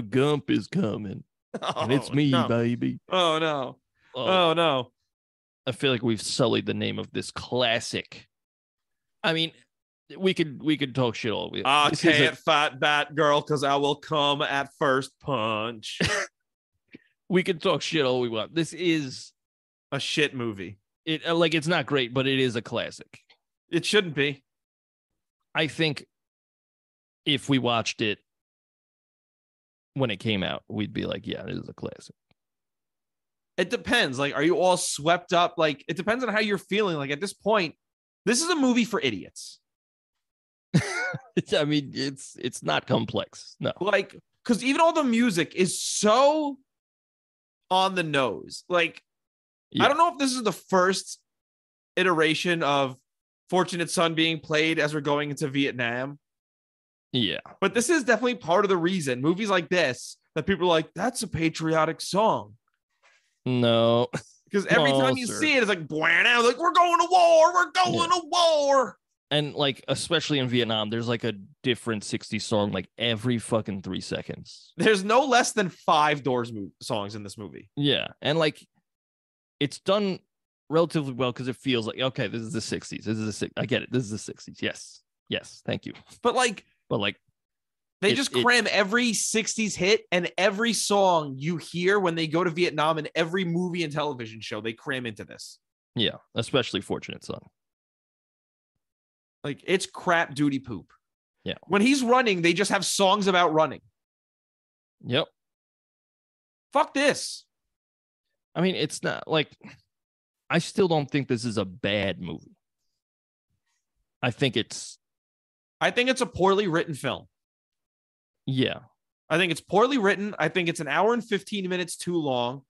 Gump is coming. And it's me, baby. Oh no. Oh no. I feel like we've sullied the name of this classic. I mean, we could talk shit all we I can't fight Batgirl because I will come at first punch. We can talk shit all we want. This is a shit movie. It's not great, but it is a classic. It shouldn't be. I think if we watched it when it came out, we'd be like, yeah, this is a classic. It depends. Like, are you all swept up? Like, it depends on how you're feeling. Like, at this point, this is a movie for idiots. I mean, it's not complex. No. Like, because even all the music is so on the nose. Like, yeah. I don't know if this is the first iteration of Fortunate Son being played as we're going into Vietnam. Yeah. But this is definitely part of the reason movies like this that people are like, that's a patriotic song. No. Because every time you see it, it's like, like, we're going to war. We're going to war. And like, especially in Vietnam, there's like a different 60s song like every fucking 3 seconds. There's no less than 5 Doors songs in this movie. Yeah. And like, it's done relatively well because it feels like, okay, this is the 60s. I get it. This is the 60s. Yes. Yes. Thank you. But like, they just cram every 60s hit and every song you hear when they go to Vietnam and every movie and television show, they cram into this. Yeah. Especially Fortunate Son. Like, it's crap duty poop. Yeah. When he's running, they just have songs about running. Yep. Fuck this. I mean, it's not like, I still don't think this is a bad movie. I think it's a poorly written film. Yeah. I think it's poorly written. I think it's an hour and 15 minutes too long.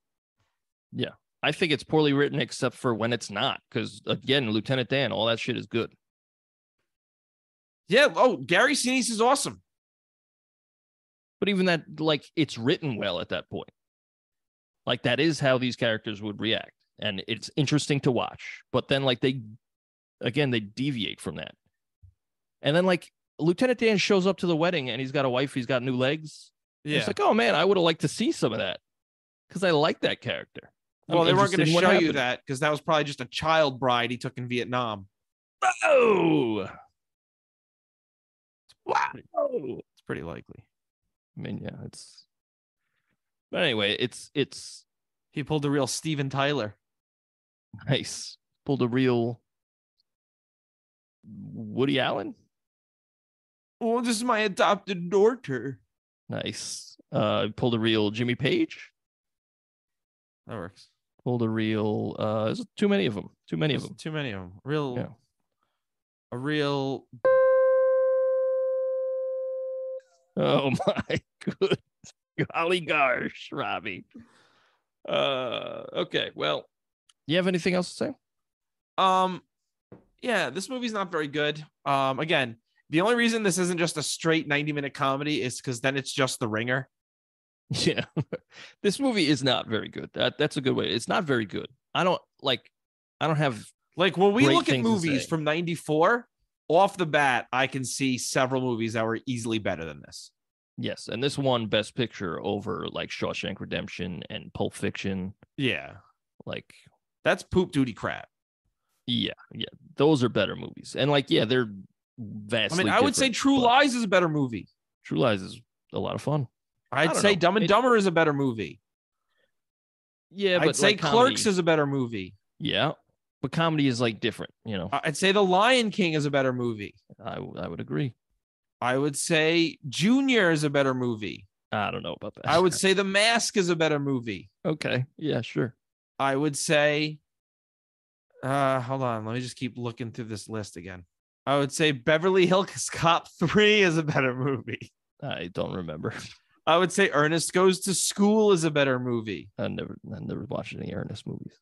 Yeah. I think it's poorly written except for when it's not. Because, again, Lieutenant Dan, all that shit is good. Yeah. Oh, Gary Sinise is awesome. But even that, like, it's written well at that point. Like, that is how these characters would react. And it's interesting to watch. But then, like, they deviate from that. And then, like, Lieutenant Dan shows up to the wedding and he's got a wife. He's got new legs. Yeah. It's like, oh, man, I would have liked to see some of that because I like that character. Well, they weren't going to show you that because that was probably just a child bride he took in Vietnam. Oh, wow. It's pretty likely. I mean, yeah, it's. But anyway, it's. He pulled a real Steven Tyler. Nice. Pulled a real Woody Allen. Oh, this is my adopted daughter. Nice. Pulled a real Jimmy Page. That works. Pulled a real. There's too many of them. Too many of them. Real. Yeah. A real. Oh my good golly gosh, Robbie. Okay. Well, you have anything else to say? Yeah, this movie's not very good. Again, The only reason this isn't just a straight 90-minute comedy is because then it's just The Ringer. Yeah. This movie is not very good. That's a good way. It's not very good. I don't have Like when we great look at things to movies say. from 94, off the bat, I can see several movies that were easily better than this. Yes, and this won Best Picture over like Shawshank Redemption and Pulp Fiction. Yeah. Like, That's poop duty crap. yeah, those are better movies, and like, yeah, they're vastly. I would say True Lies is a better movie. True Lies is a lot of fun. I'd say Dumb and Dumber is a better movie. Yeah, but I'd say like comedy, Clerks is a better movie. Yeah, but comedy is like different, I'd say The Lion King is a better movie. I would agree. I would say Junior is a better movie. I don't know about that. I would say The Mask is a better movie. Okay, yeah, sure. I would say, hold on, let me just keep looking through this list again. I would say Beverly Hills Cop 3 is a better movie. I don't remember. I would say Ernest Goes to School is a better movie. I never watched any Ernest movies.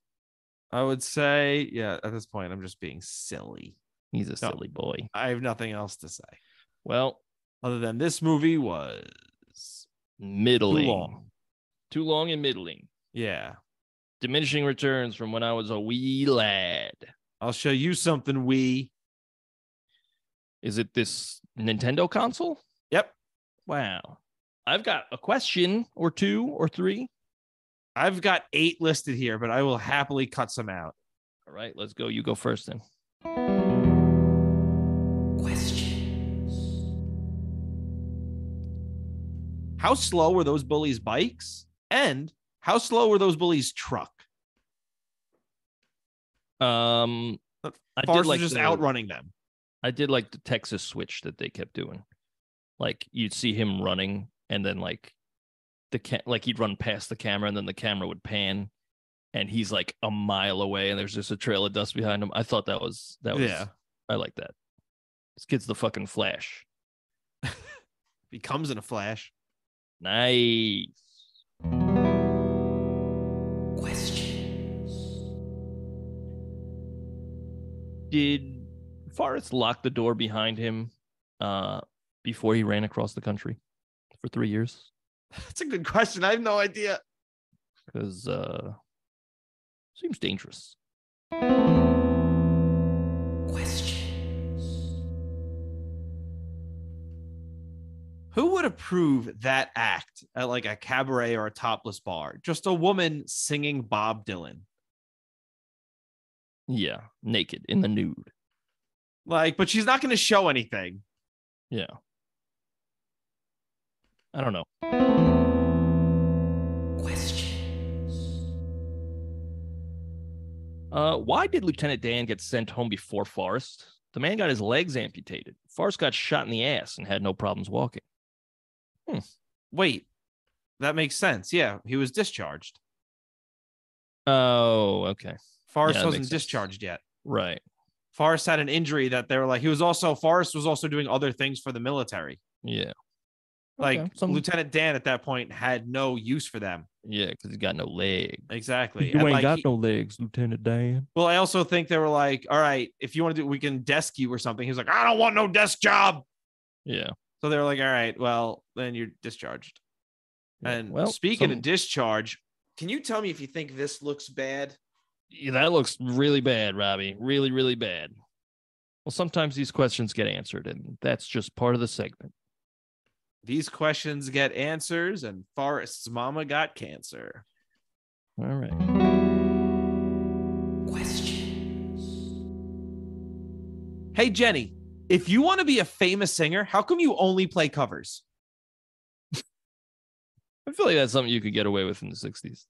I would say, yeah, at this point, I'm just being silly. He's a silly boy. I have nothing else to say. Well, other than this movie was middling. Too long and middling. Yeah. Diminishing returns from when I was a wee lad. I'll show you something, wee. Is it this Nintendo console? Yep. Wow. I've got a question or two or three. I've got 8 listed here, but I will happily cut some out. All right, let's go. You go first then. How slow were those bullies' bikes? And how slow were those bullies' truck? I did like just outrunning them. I did like the Texas switch that they kept doing. Like you'd see him running, and then like he'd run past the camera, and then the camera would pan, and he's like a mile away, and there's just a trail of dust behind him. I thought that was yeah. I like that. This kid's the fucking Flash. He comes in a flash. Nice. Did Forrest lock the door behind him before he ran across the country for 3 years? That's a good question. I have no idea. Because seems dangerous. Who would approve that act at like a cabaret or a topless bar? Just a woman singing Bob Dylan. Yeah, naked in the nude. Like, but she's not going to show anything. Yeah. I don't know. Why did Lieutenant Dan get sent home before Forrest? The man got his legs amputated. Forrest got shot in the ass and had no problems walking. Wait, that makes sense. Yeah, he was discharged. Oh, okay. Forrest wasn't discharged yet. Right. Forrest had an injury that they were like, Forrest was also doing other things for the military. Yeah. Like Lieutenant Dan at that point had no use for them. Yeah, because he got no legs. Exactly. You ain't got no legs, Lieutenant Dan. Well, I also think they were like, all right, if you want to do, we can desk you or something. He was like, I don't want no desk job. Yeah. So they were like, all right, well, then you're discharged. Yeah. And speaking of discharge, can you tell me if you think this looks bad? Yeah, that looks really bad, Robbie. Really, really bad. Well, sometimes these questions get answered, and that's just part of the segment. These questions get answers, and Forrest's mama got cancer. All right. Hey, Jenny, if you want to be a famous singer, how come you only play covers? I feel like that's something you could get away with in the 60s.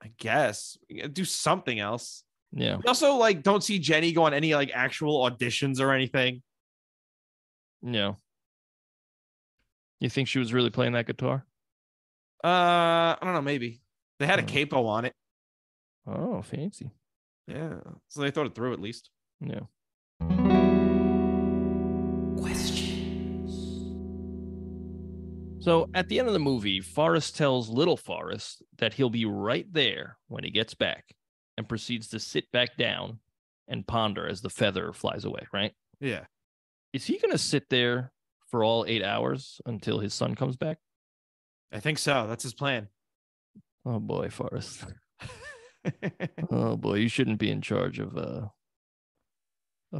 I guess. Do something else. Yeah. We also, like, don't see Jenny go on any, like, actual auditions or anything. No. You think she was really playing that guitar? I don't know, maybe. They had a capo on it. Oh, fancy. Yeah. So they thought it through at least. Yeah. So at the end of the movie, Forrest tells little Forrest that he'll be right there when he gets back and proceeds to sit back down and ponder as the feather flies away, right? Yeah. Is he going to sit there for all 8 hours until his son comes back? I think so. That's his plan. Oh boy, Forrest. Oh boy, you shouldn't be in charge of a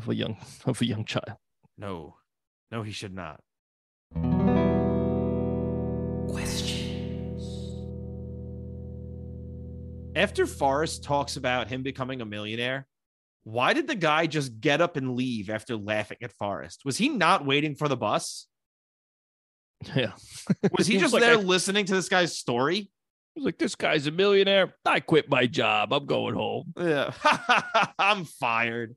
young child. No, he should not. After Forrest talks about him becoming a millionaire, why did the guy just get up and leave after laughing at Forrest? Was he not waiting for the bus? Yeah. Was he just like, there listening to this guy's story? He was like, this guy's a millionaire. I quit my job. I'm going home. Yeah. I'm fired.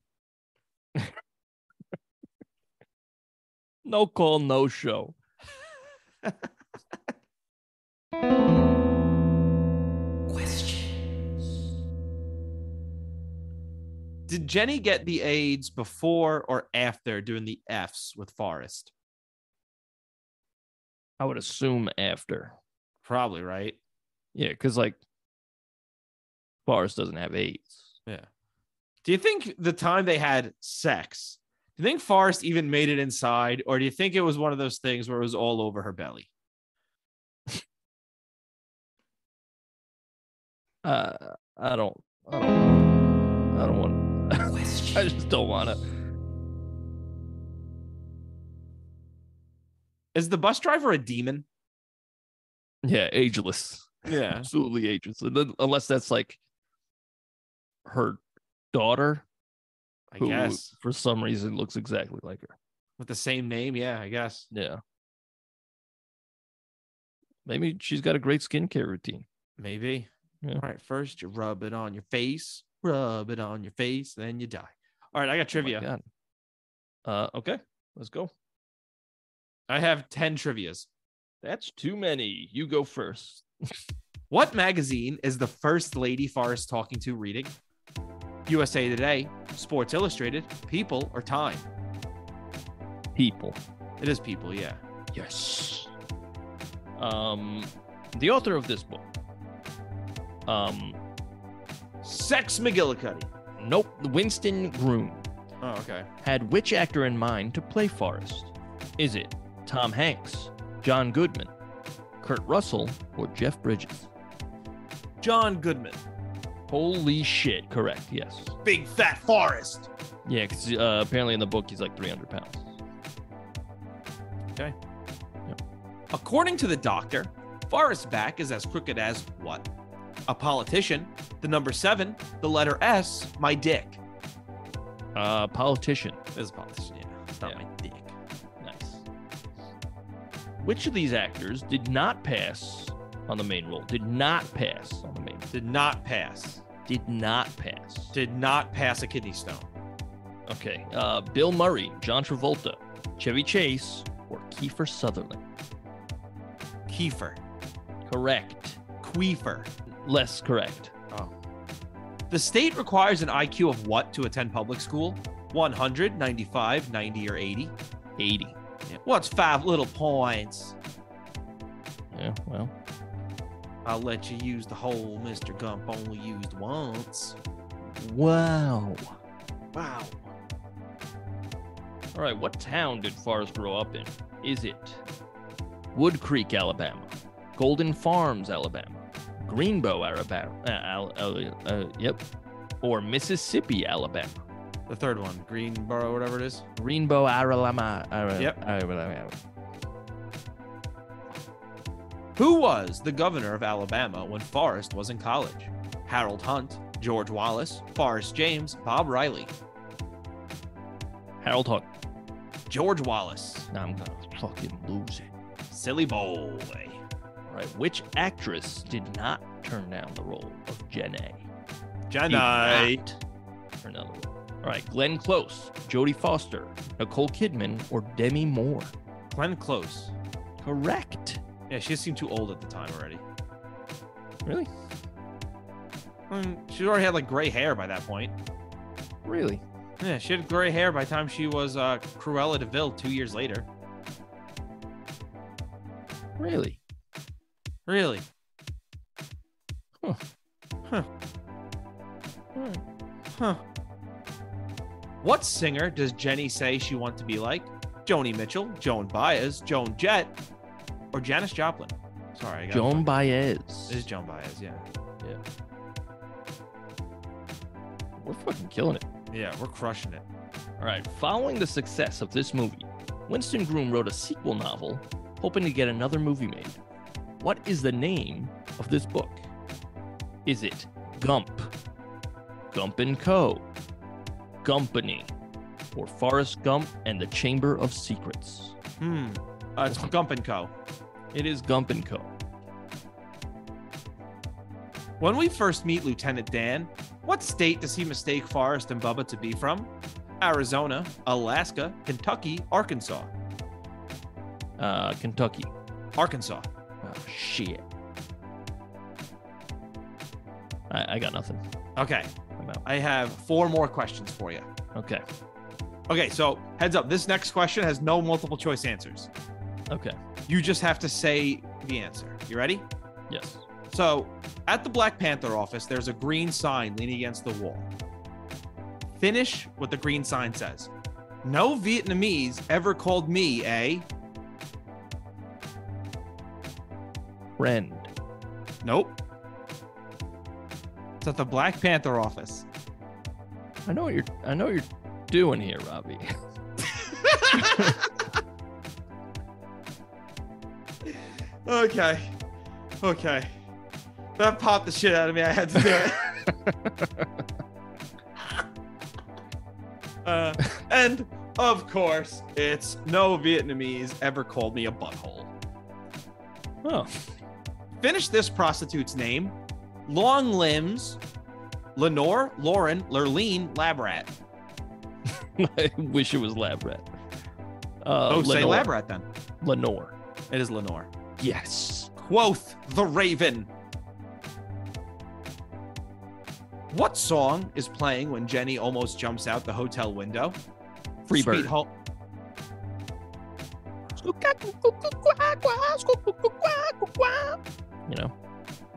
No call, no show. Did Jenny get the AIDS before or after doing the Fs with Forrest? I would assume after. Probably, right? Yeah, because like Forrest doesn't have AIDS. Yeah. Do you think the time they had sex, do you think Forrest even made it inside, or do you think it was one of those things where it was all over her belly? I don't want. I just don't want to. Is the bus driver a demon? Yeah, ageless. Yeah, absolutely ageless. Unless that's like her daughter, I guess for some reason looks exactly like her with the same name. Yeah, I guess. Yeah. Maybe she's got a great skincare routine. Maybe. Yeah. All right, first you rub it on your face, then you die. All right, I got trivia. Okay, let's go. I have 10 trivias. That's too many. You go first. What magazine is the first lady Forrest talking to reading? USA Today, Sports Illustrated, People, or Time? People. It is People, yeah. Yes. The author of this book. Sex McGillicuddy. Nope. Winston Groom. Oh, okay. Had which actor in mind to play Forrest? Is it Tom Hanks, John Goodman, Kurt Russell, or Jeff Bridges? John Goodman. Holy shit. Correct. Yes. Big fat Forrest. Yeah, because apparently in the book he's like 300 pounds. Okay. Yep. According to the doctor, Forrest's back is as crooked as what? A politician, the number 7, the letter S, my dick. Politician. It is a politician, yeah. It's not my dick. Nice. Which of these actors did not pass on the main role? Did not pass on the main role. Did not pass. Did not pass. Did not pass a kidney stone. Okay. Bill Murray, John Travolta, Chevy Chase, or Kiefer Sutherland? Kiefer. Correct. Queefer. Less correct. Oh. The state requires an IQ of what to attend public school? 100, 95, 90, or 80? 80. Yeah. What's 5 little points? Yeah, well. I'll let you use the whole Mr. Gump only used once. Wow. Wow. All right, what town did Forrest grow up in? Is it Wood Creek, Alabama, Golden Farms, Alabama, Greenbow, Alabama, yep, or Mississippi, Alabama? The third one, Greenboro, whatever it is. Greenbow, Alabama. Yep. Who was the governor of Alabama when Forrest was in college? Harold Hunt, George Wallace, Forrest James, Bob Riley. Harold Hunt. George Wallace. Now I'm gonna fucking lose it. Silly boy. All right, which actress did not turn down the role of Jenny? Jenny. Turn down the role. All right, Glenn Close, Jodie Foster, Nicole Kidman, or Demi Moore? Glenn Close. Correct. Yeah, she seemed too old at the time already. Really? She already had like gray hair by that point. Really? Yeah, she had gray hair by the time she was Cruella de Vil 2 years later. Really? Really? Huh. Huh. Huh. What singer does Jenny say she wants to be like? Joni Mitchell, Joan Baez, Joan Jett, or Janis Joplin? Sorry, I got Joan Baez. It is Joan Baez, yeah. Yeah. We're fucking killing it. Yeah, we're crushing it. All right. Following the success of this movie, Winston Groom wrote a sequel novel, hoping to get another movie made. What is the name of this book? Is it Gump, Gump & Co., Gumpany, or Forrest Gump and the Chamber of Secrets? It's Gump & Co. It is Gump & Co. When we first meet Lieutenant Dan, what state does he mistake Forrest and Bubba to be from? Arizona, Alaska, Kentucky, Arkansas. Kentucky. Arkansas. Oh, shit. I got nothing. Okay. I have 4 more questions for you. Okay. Okay, so heads up. This next question has no multiple choice answers. Okay. You just have to say the answer. You ready? Yes. So, at the Black Panther office, there's a green sign leaning against the wall. Finish what the green sign says. No Vietnamese ever called me a... Friend. Nope. It's at the Black Panther office. I know what you're doing here, Robbie. Okay. That popped the shit out of me. I had to do it. And, of course, it's no Vietnamese ever called me a butthole. Oh. Finish this prostitute's name. Long limbs. Lenore, Lauren, Lurleen, Labrat. I wish it was Labrat. Say Labrat then. Lenore. It is Lenore. Yes. Quoth the Raven. What song is playing when Jenny almost jumps out the hotel window? Freebird. You know?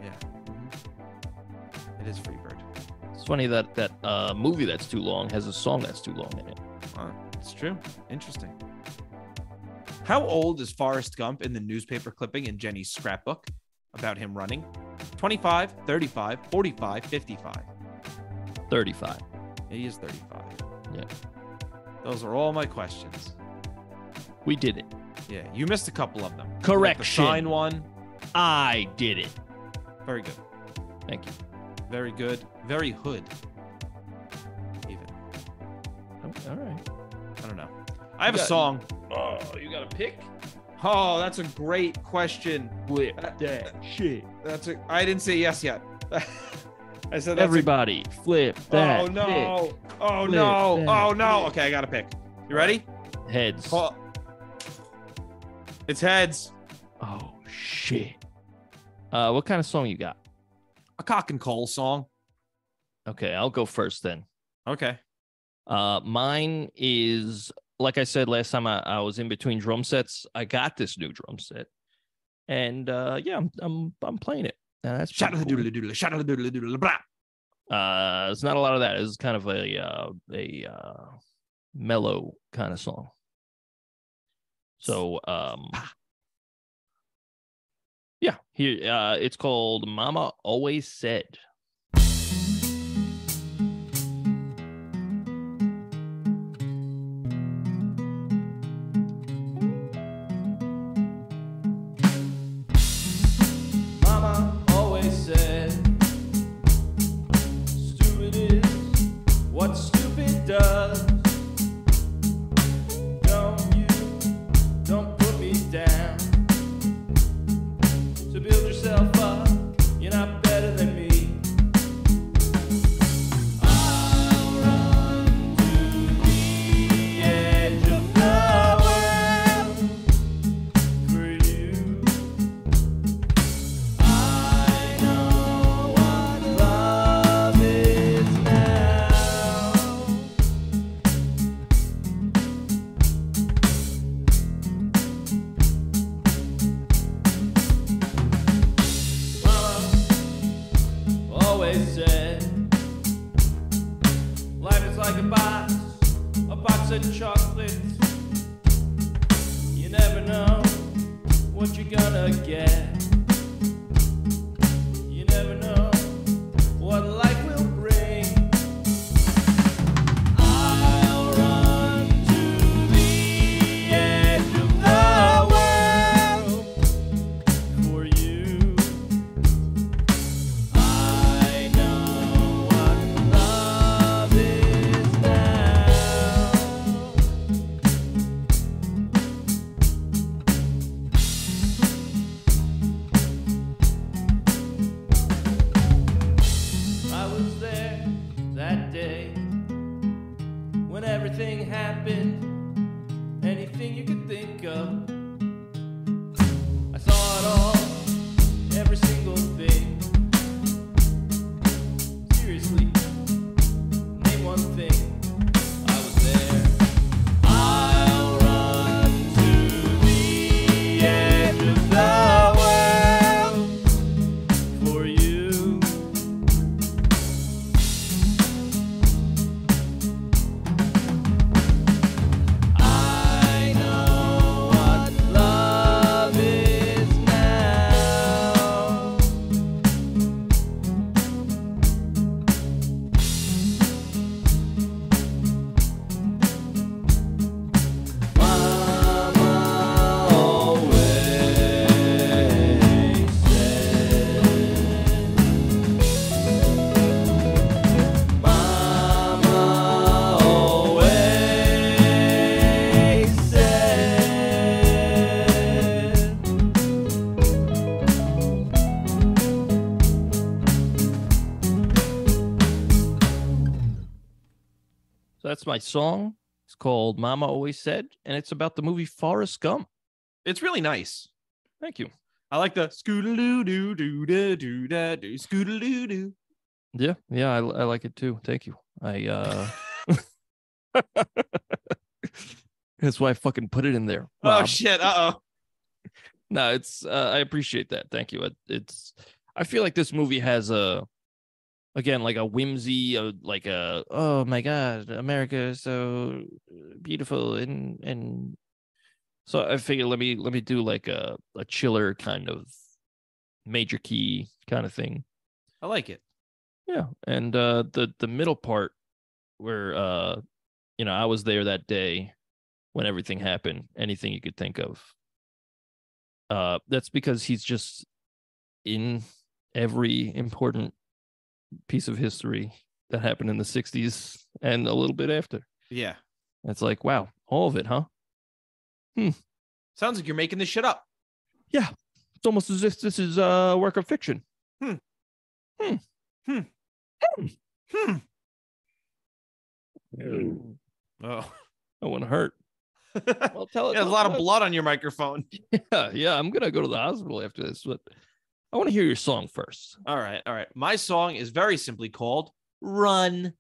Yeah. It is Freebird. It's funny that movie that's too long has a song that's too long in it. It's true. Interesting. How old is Forrest Gump in the newspaper clipping in Jenny's scrapbook about him running? 25, 35, 45, 55. 35. He is 35. Yeah. Those are all my questions. We did it. Yeah, you missed a couple of them. Correction. The sign one. I did it. Very good. Thank you. Very good. Very hood. Even. Oh, all right. I don't know. I have a song. Oh, you got a pick? Oh, that's a great question. Flip that shit. I didn't say yes yet. I said everybody flip that. Oh no. Pick. Oh Flip no. that Oh no. pick. Okay, I got a pick. You ready? Heads. Oh. It's heads. Oh shit. What kind of song you got? A cock and coal song. Okay, I'll go first then. Okay. Mine is, like I said last time, I was in between drum sets. I got this new drum set, and yeah, I'm playing it. That's Shout out the cool. doodle doodle. Shout out the doodle doodle. Blah. It's not a lot of that. It's kind of a mellow kind of song. So yeah, here it's called "Mama Always Said." Mama always said, stupid is what stupid does. Don't put me down. To build yourself up, you're not better than me. I'll run to the edge of the world for you. I know what love is now. Mama always said, life is like a box of chocolates. know what you're gonna get. You never know what life will bring. I'll run to the edge of the world for you. I know what love is now. I was there that day when everything happened, anything you could think of. I saw it all, every single thing. Seriously, name one thing. I was there. I'll run to the edge of the world for you. I know what love is now. Mama always said. Mama always said. So that's my song. It's called Mama Always Said, and it's about the movie Forrest Gump. It's really nice. Thank you. I like the scootaloo doo doo da doo da doo scootaloo doo. Yeah, I like it too. Thank you. That's why I fucking put it in there. Oh Rob. shit! Uh oh. No, it's I appreciate that. Thank you. I feel like this movie has like a whimsy, like a oh my god, America is so beautiful, and so I figured let me do like a chiller kind of major key kind of thing. I like it. Yeah, and the middle part where I was there that day when everything happened, anything you could think of. That's because he's just in every important piece of history that happened in the 60s and a little bit after. Yeah. It's like, wow, all of it, huh? Sounds like you're making this shit up. Yeah. It's almost as if this is a work of fiction. Oh. I want to hurt. Well, tell it. There's a lot of blood on your microphone. Yeah. I'm gonna go to the hospital after this, but I want to hear your song first. All right. My song is very simply called Run.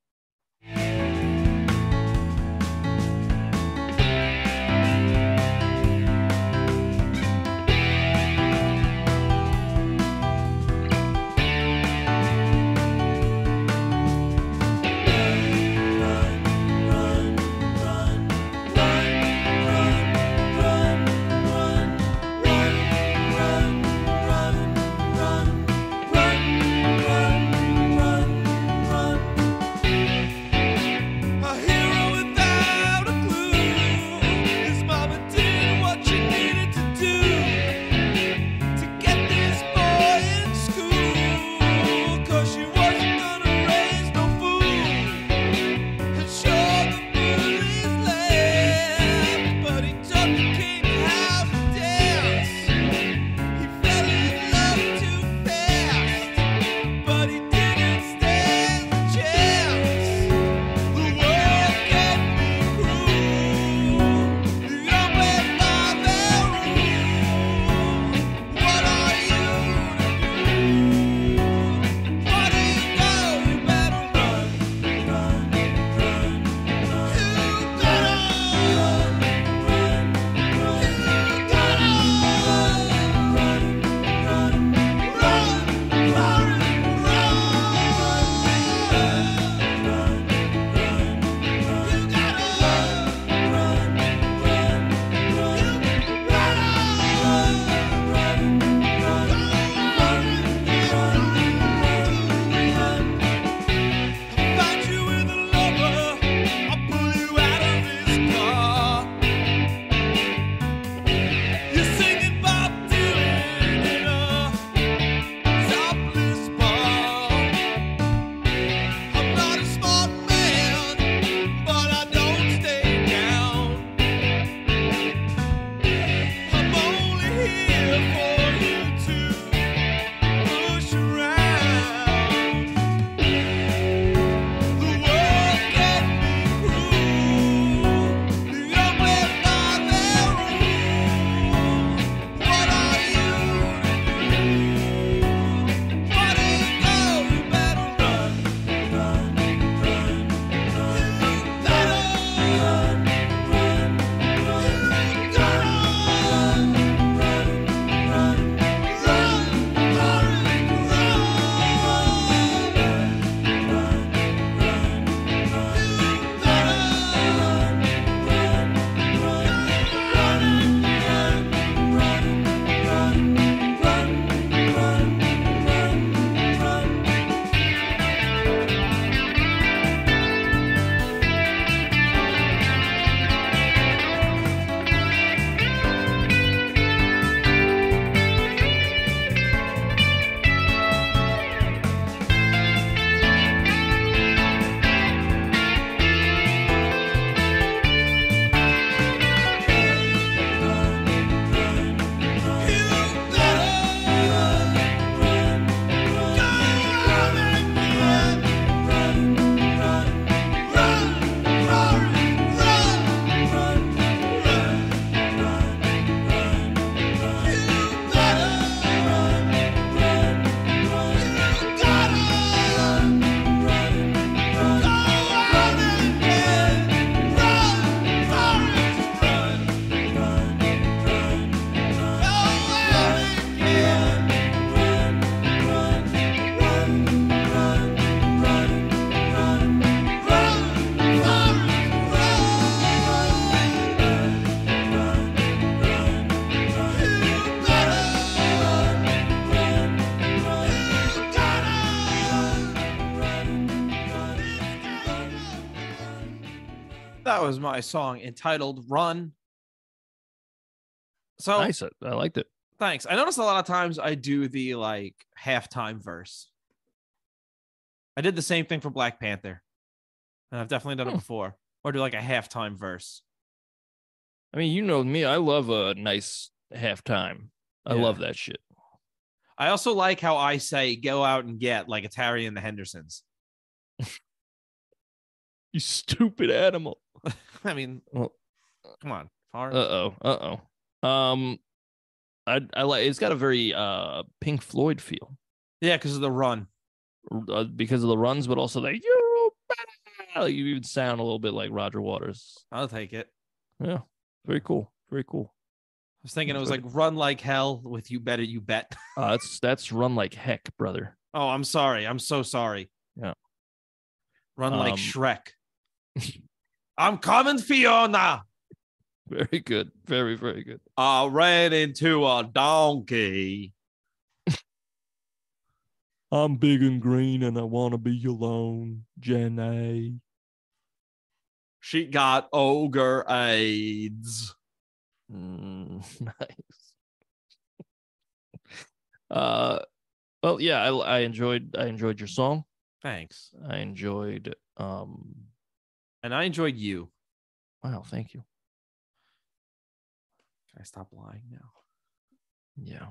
That was my song entitled Run. So Nice. I liked it. thanks. I noticed a lot of times I do the like halftime verse. I did the same thing for Black Panther. And I've definitely done it before. Or do like a halftime verse. I mean, you know me. I love a nice halftime. I love that shit. I also like how I say go out and get like it's Harry and the Hendersons. You stupid animal. I mean, Well, come on. Forrest. I like it's got a very Pink Floyd feel. Yeah, because of the run. Because of the runs, but also like you even sound a little bit like Roger Waters. I'll take it. Yeah, very cool. Very cool. I was thinking it was like run like hell with you better you bet. That's run like heck, brother. Oh, I'm sorry. I'm so sorry. Yeah. Run like Shrek. I'm coming, Fiona. Very good. Very, very good. I ran into a donkey. I'm big and green and I want to be alone, Jenny. She got ogre AIDS. Nice. Well, yeah, I enjoyed your song. Thanks. I enjoyed And I enjoyed you. Wow, thank you. Can I stop lying now? Yeah.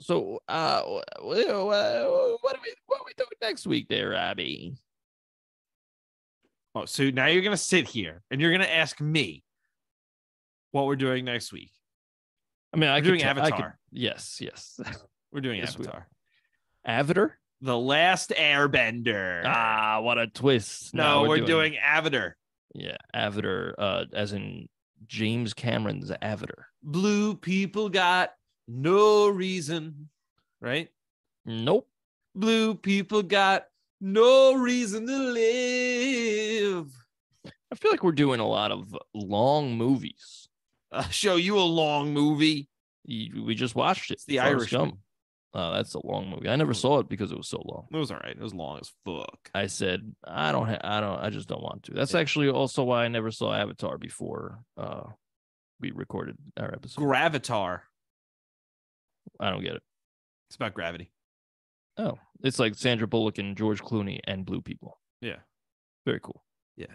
So what are we doing next week there, Robbie? Oh, so now you're gonna sit here and you're gonna ask me what we're doing next week. I mean, we're doing Avatar. Yes. We're doing Yes, Avatar. Avatar? The Last Airbender. Ah, what a twist. No, we're doing Avatar. Yeah, Avatar, as in James Cameron's Avatar. Blue people got no reason, right? Nope. Blue people got no reason to live. I feel like we're doing a lot of long movies. I'll show you a long movie. We just watched it. It's The Forrest Irishman. Gump. That's a long movie. I never saw it because it was so long. It was all right. It was long as fuck. I said, I just don't want to. That's actually also why I never saw Avatar before we recorded our episode. Gravatar. I don't get it. It's about gravity. Oh, it's like Sandra Bullock and George Clooney and blue people. Yeah. Very cool. Yeah.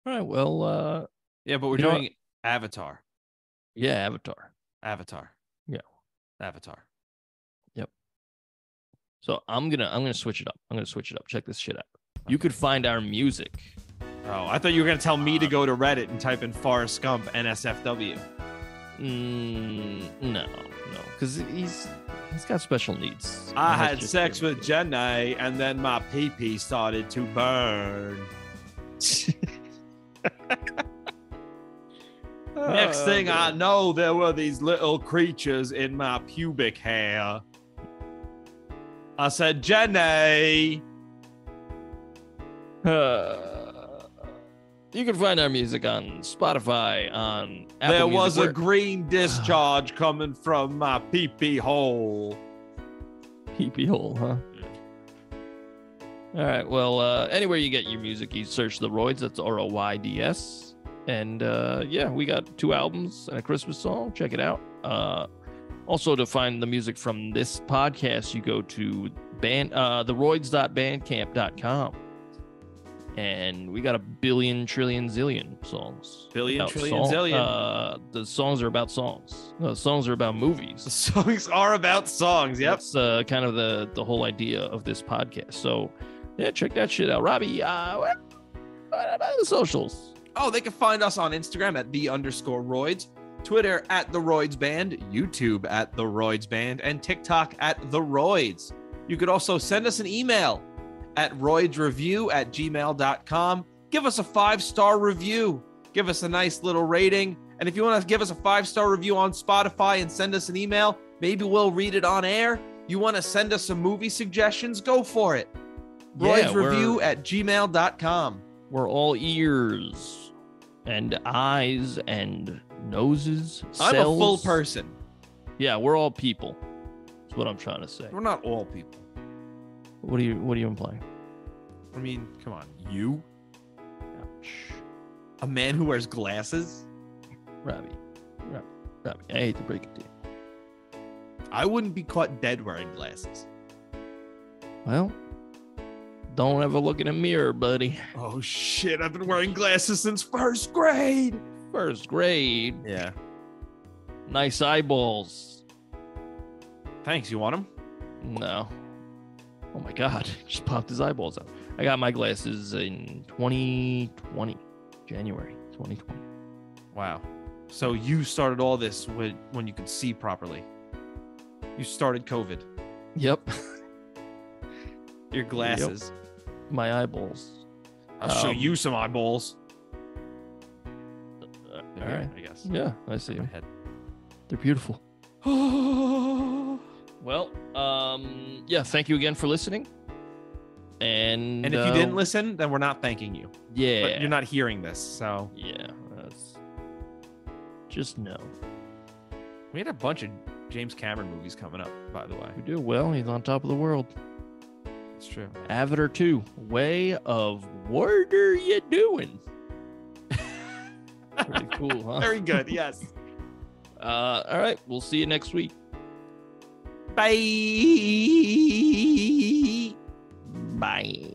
All right. Well, yeah, but we're doing Avatar. Yeah, Avatar. Yeah. Avatar. Yep. So I'm gonna switch it up. Check this shit out. You could find our music. Oh, I thought you were gonna tell me to go to Reddit and type in Forrest Gump NSFW. No, because he's got special needs. I had sex with Jenny, and then my pee-pee started to burn. Next thing I know, there were these little creatures in my pubic hair. I said, Jenny. You can find our music on Spotify, on Apple There Music. was a green discharge coming from my pee-pee hole. Pee-pee hole, huh? All right. Well, anywhere you get your music, you search The Royds. That's ROYDS. And yeah, we got 2 albums and a Christmas song. Check it out. Also, to find the music from this podcast, you go to TheRoyds.bandcamp.com. And we got a billion, trillion, zillion songs. Billion, trillion, zillion. The songs are about songs. The songs are about movies. The songs are about songs. Yep. That's kind of the whole idea of this podcast. So, yeah, check that shit out. Robbie, what about the socials? Oh, they can find us on Instagram at @the_Royds, Twitter at TheRoydsBand, YouTube at TheRoydsBand, and TikTok at TheRoyds. You could also send us an email at roydsreview@gmail.com. Give us a 5-star review. Give us a nice little rating. And if you want to give us a 5-star review on Spotify and send us an email, maybe we'll read it on air. You want to send us some movie suggestions? Go for it. roydsreview@gmail.com. We're all ears and eyes and noses. I'm a full person. Yeah, we're all people. That's what I'm trying to say. We're not all people. What are you implying? I mean, come on. You? Ouch. A man who wears glasses? Robbie. I hate to break it to you. I wouldn't be caught dead wearing glasses. Well, don't ever look in a mirror, buddy. Oh, shit. I've been wearing glasses since first grade. First grade. Yeah. Nice eyeballs. Thanks. You want them? No. Oh my God. Just popped his eyeballs out. I got my glasses in 2020. January 2020. Wow. So you started all this when you could see properly. You started COVID. Yep. Your glasses. Yep. My eyeballs. I'll show you some eyeballs. All right. I guess. Yeah, I see them. Head. They're beautiful. Well, yeah, thank you again for listening. And if you didn't listen, then we're not thanking you. Yeah. But you're not hearing this, so. Yeah, that's just no. We had a bunch of James Cameron movies coming up, by the way. We do. Well, he's on top of the world. It's true. Avatar 2, Way of What Are You Doing? Pretty cool, huh? Very good, yes. All right, we'll see you next week. Bye. Bye.